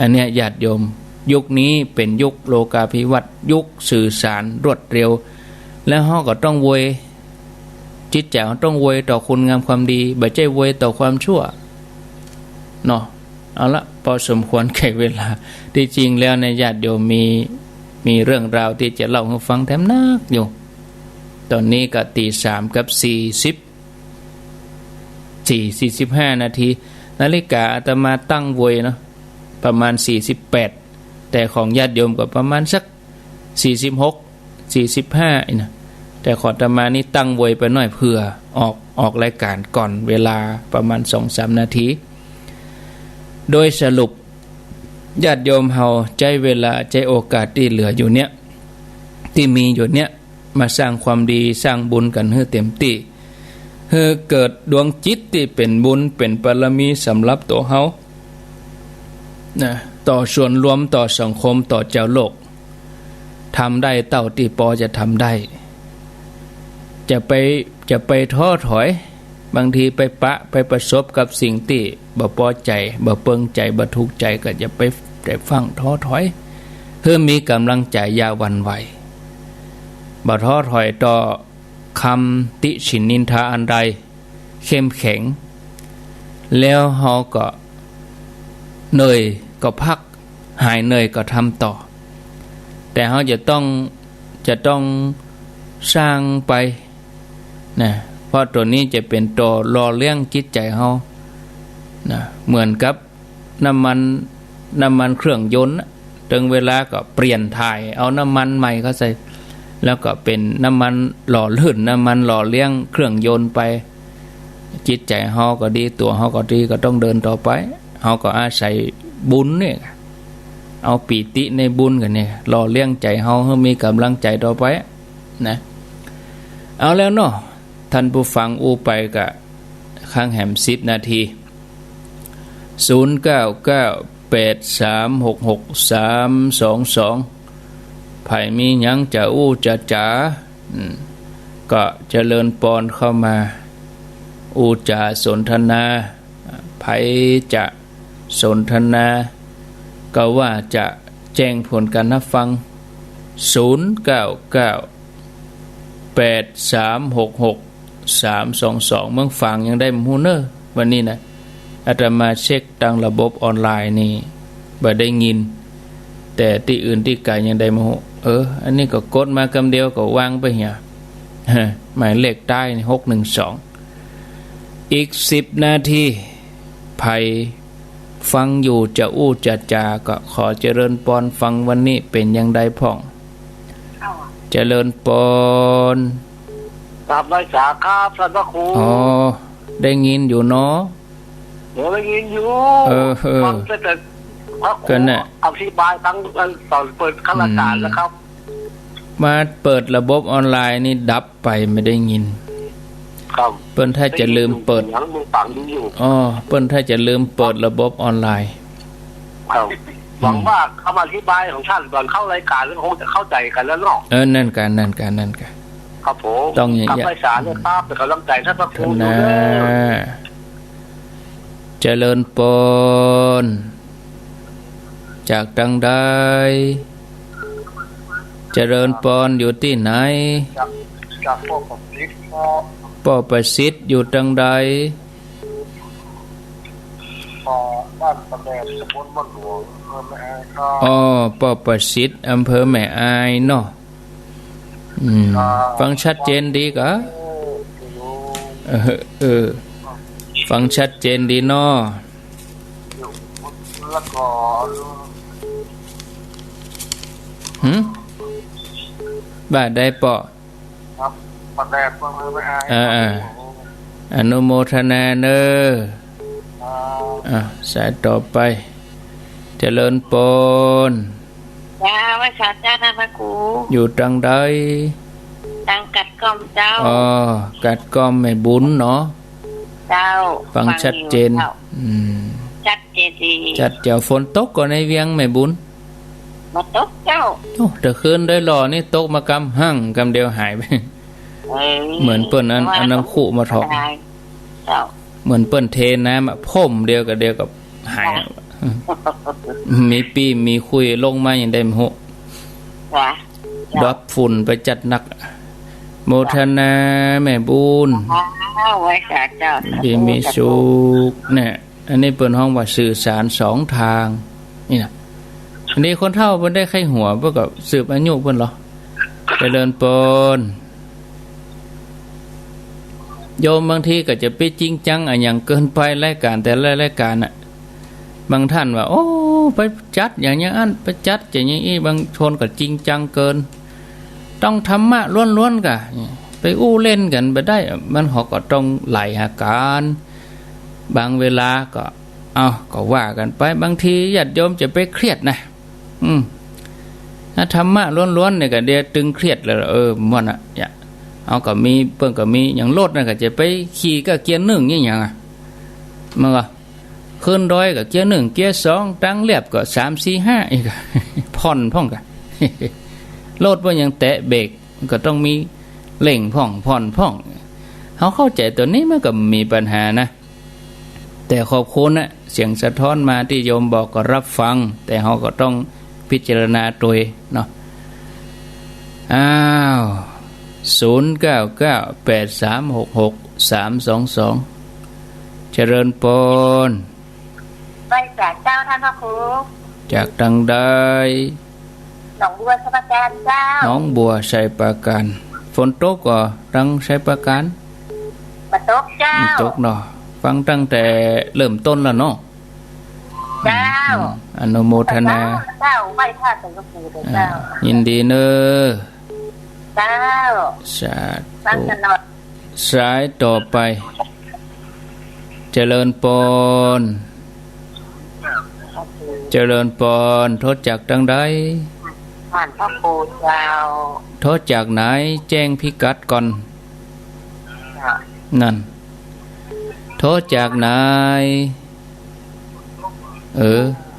อันเนี้ยญาติโยมยุคนี้เป็นยุคโลกาภิวัตน์ยุคสื่อสารรวดเร็วแล้วเฮาก็ต้องเวยจิตใจต้องเวยต่อคุณงามความดีบ่ใช่เวยต่อความชั่วเนาะเอาละพอสมควรแก่เวลาที่จริงแล้วในญาติโยมมีเรื่องราวที่จะเล่าให้ฟังแถมนักอยู่ตอนนี้ก็ตี3กับ45 นาทีนาฬิกาอาตมาตั้งไว้เนาะประมาณ48แต่ของญาติโยมก็ประมาณสัก46 45นะแต่ของอาตมานี่ตั้งไว้ไปหน่อยเพื่อออกรายการก่อนเวลาประมาณ 2-3 นาทีโดยสรุปญาติโยมเฮาใจเวลาใจโอกาสที่เหลืออยู่เนี้ยที่มีอยู่เนี้ยมาสร้างความดีสร้างบุญกันให้เต็มที่ให้เกิดดวงจิตที่เป็นบุญเป็นบารมีสำหรับตัวเฮานะต่อส่วนรวมต่อสังคมต่อเจ้าโลกทำได้เท่าที่พอจะทำได้จะไปท้อถอยบางทีไปประสบกับสิ่งที่บ่พอใจบ่เปิงใจบ่ถูกใจก็จะไปฟังท้อถอยเพื่อมีกำลังใจอย่าหวั่นไหวบ่ท้อถอยต่อคำติฉินนินทาอันใดเข้มแข็ง แล้วเขาก็เหนื่อยก็พักหายเหนื่อยก็ทำต่อแต่เขาจะต้องสร้างไปนะเพราะตัวนี้จะเป็นตัวรอเลี้ยงจิตใจเขานะเหมือนกับน้ำมันเครื่องยนต์ถึงเวลาก็เปลี่ยนถ่ายเอาน้ำมันใหม่เข้าใส่แล้วก็เป็นน้ำมันหล่อลื่นน้ำมันหล่อเลี้ยงเครื่องยนต์ไปจิตใจเฮาก็ดีตัวเฮาก็ดีก็ต้องเดินต่อไปเฮาก็อาศัยบุญเนี่ยเอาปีติในบุญกันเนี่ยหล่อเลี้ยงใจเฮาให้มีกำลังใจต่อไปนะเอาแล้วเนาะท่านผู้ฟังอู้ไปก็ข้างแหม10 นาที0998366322ไผมีหยังจะอู้จะจ๋าก็เจริญปอนเข้ามาอูจาสนทนาไผจะสนทนาก็ว่าจะแจ้งผลการรับฟัง0998366322เมืองฟังยังได้มูเนอร์วันนี้นะอาตมาเช็คทางระบบออนไลน์นี่บ่ได้ยินแต่ที่อื่นที่ไกลยังได้มาอันนี้ก็กดมากำเดียวก็วางไปเหียหมายเลขใต้612อีก10 นาทีภัยฟังอยู่จะอู้จะจาก็ขอเจริญปอนฟังวันนี้เป็นยังไดพ่องเจริญปอนตามได้สาครับท่านพระครูได้ยินอยู่เนาะได้ยินอยู่ฟังแต่พระครูอธิบายทั้งตอนเปิดขั้นราชการแล้วครับมาเปิดระบบออนไลน์นี่ดับไปไม่ได้ยินครับเปิ้นถ้าจะลืมเปิดเปิ้นถ้าจะลืมเปิดระบบออนไลน์ครับหวังว่าคำอธิบายของท่านก่อนเข้ารายการแล้วคงจะเข้าใจกันแล้วเนาะนั่นกันครับผมต้องอย่างนี้ไปศาลเลยครับเป็นกำลังใจท่านพระครูนะเจริญปนจากดังใดเจริญปนอยู่ที่ไหนจากพ่อประสิทธิ์พ่อประสิทธิ์อยู่ดังใดบ้านตะแบกตำบลบ้านหลวงอำเภอแม่อายครับพ่อประสิทธิ์อำเภอแม่อายเนาะฟังชัดเจนดีกะฟังชัดเจนดีเนาะแล้วก็บ้านได้ปอครับบ้านแดดบ้านไม่อายอนุโมทนาเนอสายต่อไปเจริญปนว่าสาจ้าท่านพระครูอยู่ตังใดตังกัดก้อมเจ้ากัดก้อมไม่บุญเนาะเจ้าฟังชัดเจนชัดเจนดีจัดเจ้าฝนตกก่อนในเวียงไม่บุญมาตกเจ้าแต่คืนได้รอนี่ตกมากำหั่งกำเดียวหายไปเหมือนเปิ้นอันน้ำขุมาถอกเหมือนเปิ้นเทน้ำพ่มเดียวกับหายมีปีมีคุยลงมาอย่างได้โหดับฝุ่นไปจัดหนักโมทนาแม่บุญมีสุขเนี่ยอันนี้เปิ้นห้องว่าสื่อสาร2 ทางนี่นะอันนี้คนเฒ่าเพิ่นได้ไข้หัวเพิ่นก็สืบอายุเพิ่นเหรอเจริญปนโยมบางทีก็จะไปจริงจังอย่างเกินไปรายการแต่ละรายการน่ะบางท่านว่าโอ้ไปจัดอย่างอันไปจัดอย่างนี้บางชนก็จริงจังเกินต้องธรรมะล้วนๆกะไปอู้เล่นกันไปได้มันเขาก็ต้องไหลอาการบางเวลาก็ว่ากันไปบางทีญาติโยมจะไปเครียดนะถ้าธรรมะล้วนๆเนี่ยก็เดี๋ยวตึงเครียดเลยมันอ่ะเอาก็มีเพิ่นก็มีอย่างรถน่ะก็จะไปขี่ก็เกียร์1อย่างหยังมันก็ขึ้นดอยก็เกียร์1เกียร์2ตั้งเรียบก็3 4 5อีกผ่อนพ่องกันรถบ่ยังแตะเบรกก็ต้องมีเร่งพ่องผ่อนพ่องเฮาเข้าใจตัวนี้มันก็มีปัญหานะแต่ขอบคุณนะเสียงสะท้อนมาที่โยมบอกก็รับฟังแต่เฮาก็ต้องพิจารณาตัวเนาะ0998366322 เจริญปนไปจากเจ้าท่านพระครูจากทางใดหนองบัวสมุทรปราการเจ้าหนองบัวชัยปราการฝนตกก็ดังชัยปราการฝนตกเจ้าตกเนาะฟังตั้งแต่เริ่มต้นแล้วเนาะเจ้าอนุโมทนาเจ้าไหว้พระสังฆภูมิเจ้ายินดีเนอเจ้าสาธุสายต่อไปเจริญปนเจริญปนโทษจากทางใดผ่านพระครูเจ้าโทษจากไหนแจ้งพิกัดก่อนนั่นโทษจากไหน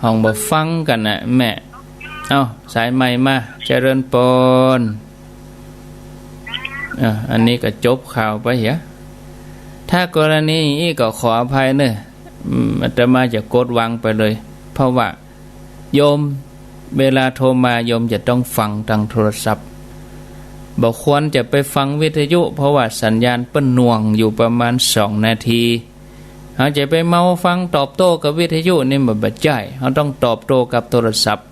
ห้องบ่ฟังกันน่ะแม่เอ้าสายใหม่มาเจริญปนอันนี้ก็จบข่าวไปเหรอถ้ากรณีนี้ก็ขออภัยเนอะอาตมาจะกดวางไปเลยเพราะว่าโยมเวลาโทรมาโยมจะต้องฟังทางโทรศัพท์บ่ควรจะไปฟังวิทยุเพราะว่าสัญญาณเปิ้นหน่วงอยู่ประมาณ2 นาทีเขาจะไปเมาฟังตอบโต้กับวิทยุนี่มันบ่ใช่เขาต้องตอบโต้กับโทรศัพท์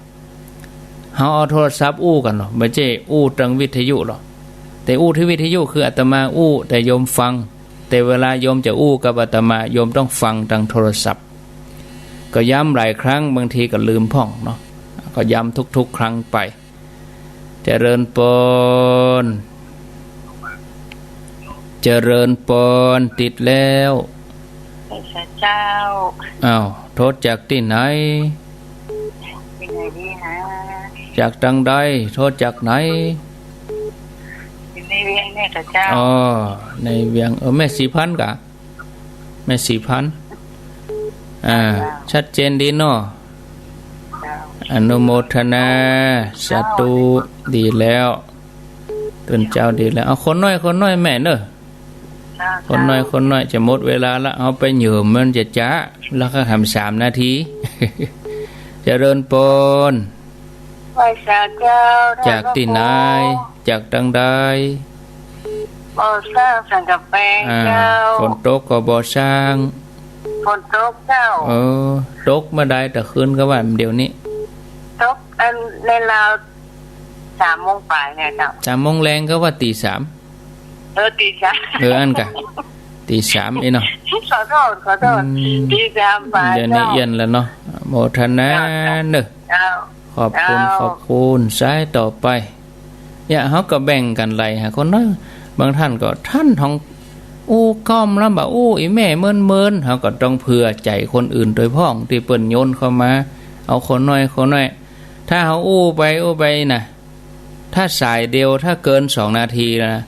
เขาเอาโทรศัพท์อู้กันหรอไม่ใช่อู้ทางวิทยุหรอกแต่อู้ที่วิทยุคืออาตมาอู้แต่โยมฟังแต่เวลาโยมจะอู้กับอาตมาโยมต้องฟังทางโทรศัพท์ก็ย้ำหลายครั้งบางทีก็ลืมพ่องเนาะก็ย้ำทุกๆครั้งไปเจริญปนเจริญปนติดแล้วเจ้าอ้าวโทษจากที่ไหนเป็นไงดีฮะจากทางใดโทษจากไหนในเวียงเนี่ยเจ้าอ๋อในเวียงแม่สีพันกะแม่สีพันชัดเจนดีเนาะอนุโมทนาสาธุดีแล้วตื่นเจ้าดีแล้วเอาคนน้อยแม่เนอะคนน้อยจะหมดเวลาแล้วเอาไปเหยื่อมันจะจ้าแล้วก็ทำ3 นาทีเจริญปนจากที่ไหนจากทางใดบ่อสร้างสังกะแปงเจ้าฝนตกก็บ่อสร้างฝนตกเจ้าตกเมื่อใดแต่คืนก็ว่าเดี๋ยวนี้ตกในราว3 โมงปลายเนี่ยเจ้า3 โมงแรงก็ว่าตี 3ตี 3อันกะตี 3เนาะขอโทษตี3ปลายเดี๋ยวนี้เย็นแล้วเนาะโมทนาเนอะขอบคุณสายต่อไปอย่าเขาก็แบ่งกันไหลฮะคนน้อยบางท่านก็ท่านท้องอู้ก้อมแล้วบ่อู้อีแม่เมินเขาก็ต้องเผื่อใจคนอื่นโดยพ้องที่เปิ้นโยนเข้ามาเอาคนน้อยถ้าเขาอู้ไปนะถ้าสายเดียวถ้าเกิน2 นาทีนะ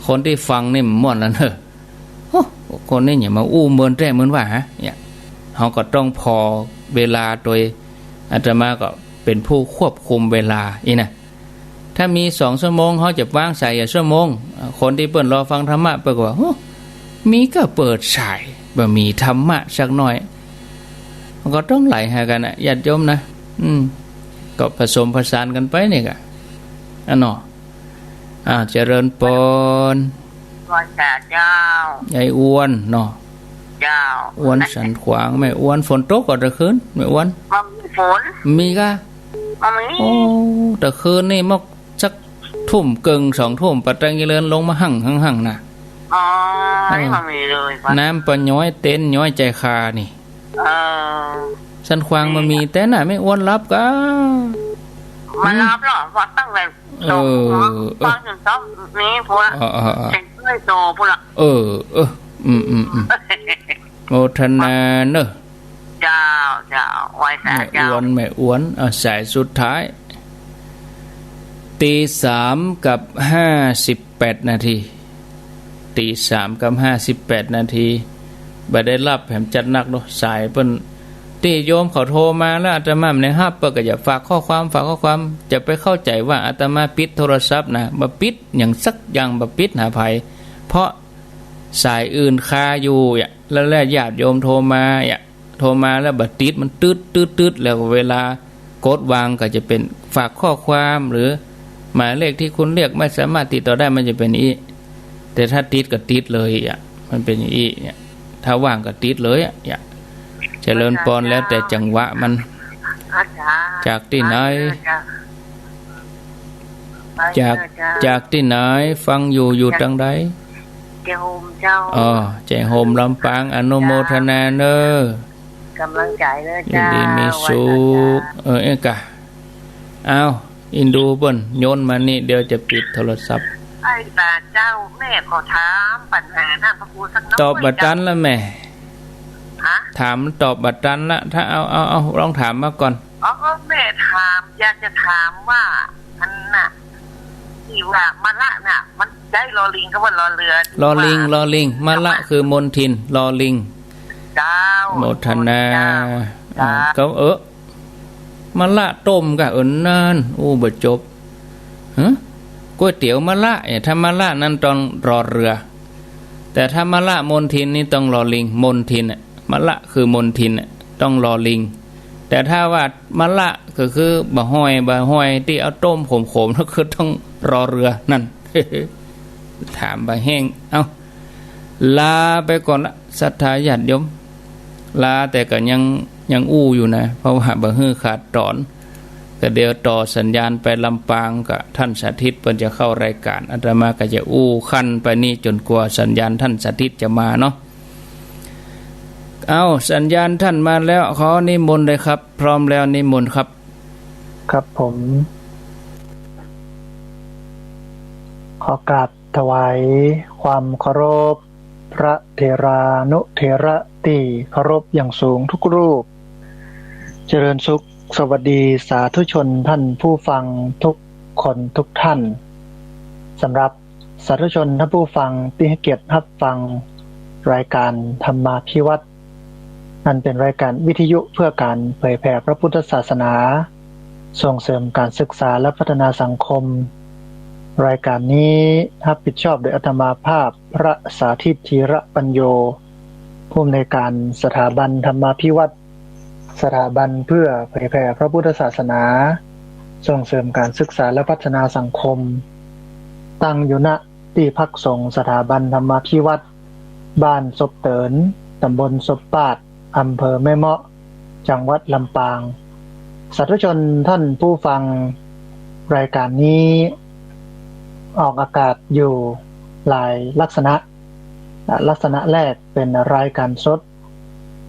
คนที่ฟังนี่มันม่วนแล้วเนอะคนนี้อย่ามาอู้เมินแท้เมินว่าฮะเนี่ยเขาก็ต้องพอเวลาโดยอาตมาก็เป็นผู้ควบคุมเวลาอีนะถ้ามี2 ชั่วโมงเขาจะวางสาย1 ชั่วโมงคนที่เปิดรอฟังธรรมะเปิดว่ามีก็เปิดสายบ่มีธรรมะสักหน่อยมันก็ต้องไหลหากันนะญาติโยมนะก็ผสมผสานกันไปนี่กะเนาะเจริญปนเจ้ายายอ้วนเนาะเจ้าอ้วนสันขวางไม่อ้วนฝนตกก็ตะคืนไม่อ้วนฝนมีกะโอ้ตะคืนนี่มักสักทุ่มเกิง2 ทุ่มปัดตังเลินลงมาหั่งน่ะไม่มีเลยน้ำปะย้อยเต้นย้อยใจคานี่สันขวางมันมีแต่น่ะไม่อ้วนรับกะมันรับหรอวัดตั้งแต่ฟังจนต้องนี้พวกเซ็งด้วยโตพวกโมทนาเนอะเจ้าไว้สายเจ้าไม่อ้วนสายสุดท้ายตี 3 กับ 58 นาทีตี 3 กับ 58 นาทีบ่ได้รับแผมจัดหนักเนาะสายเปิ้นที่โยมเขาโทรมาแล้วอาตมาในฮับเปิ้นก็อย่าฝากข้อความจะไปเข้าใจว่าอาตมาปิดโทรศัพท์นะบ่ปิดอย่างสักอย่างบ่ปิดหาภัยเพราะสายอื่นคาอยู่แล้วญาติโยมโทรมาแล้วบ่ติดมันตืดแล้วเวลากดวางก็จะเป็นฝากข้อความหรือหมายเลขที่คุณเรียกไม่สามารถติดต่อได้มันจะเป็นอีแต่ถ้าติดก็ติดเลยมันเป็นอีเนี่ย ถ้าว่างก็ติดเลยอย่าเจริญพรแล้วแต่จังหวะมันจากที่ไหนจากที่ไหนฟังอยู่ทางใดใจโฮมเจ้าใจโฮมลำปางอนุโมทนาเนอกำลังใจเนอเจ้าดีมีสุขเอ็งกะเอาอินดูเปิ้นโยนมานี่เดี๋ยวจะปิดโทรศัพท์ไอ้ตาเจ้าแม่ขอถามปัญหาหน้าพระครูสักน้อยตอบบัดตันแล้วแม่ถามตอบบัดตันละถ้าเอาลองถามมาก่อนแม่ถามอยากจะถามว่าอันน่ะที่ว่ามะละน่ะมันได้ลอลิงก็ว่ารอเรือลอลิงมะละคือมนทินลอลิงเจ้าโมทนาเขามะละต้มกะนานบ่จบก๋วยเตี๋ยวมะละถ้ามะละนั้นต้องรอเรือแต่ถ้ามะละมนทินนี่ต้องรอลิงมนทินมะละคือมนทินต้องรอลิงแต่ถ้าว่ามะละก็คือบะห้อยที่เอาต้มขมๆก็คือต้องรอเรือนั่น ถามบะแห้งลาไปก่อนละศรัทธาญาติโยมลาแต่ก็ยังอู้อยู่นะเพราะว่าบะฮื้อขาดตอนก็เดี๋ยวต่อสัญญาณไปลำปางกับท่านสาธิตเพิ่นจะเข้ารายการอาตมาก็จะอู้ขั้นไปนี่จนกว่าสัญญาณท่านสาธิตจะมาเนาะสัญญาณท่านมาแล้วขอนิมนต์เลยครับพร้อมแล้วนิมนต์ครับครับผมขอกราบถวายความเคารพพระเถรานุเถระที่เคารพอย่างสูงทุกรูปเจริญสุขสวัสดีสาธุชนท่านผู้ฟังทุกคนทุกท่านสำหรับสาธุชนท่านผู้ฟังที่ให้เกียรติรับฟังรายการธรรมาภิวัตรนั่นเป็นรายการวิทยุเพื่อการเผยแผ่พระพุทธศาสนาส่งเสริมการศึกษาและพัฒนาสังคมรายการนี้รับผิดชอบโดยอาตมาภาพพระสาธิตธีระปัญโยผู้อำนวยการสถาบันธรรมาภิวัตรสถาบันเพื่อเผยแผ่พระพุทธศาสนาส่งเสริมการศึกษาและพัฒนาสังคมตั้งอยู่ณที่พักสงฆ์สถาบันธรรมาภิวัตรบ้านศพเตินตำบลศพปาดอำเภอแม่เมาะจังหวัดลำปางสาธุชนท่านผู้ฟังรายการนี้ออกอากาศอยู่หลายลักษณะแรกเป็นรายการสด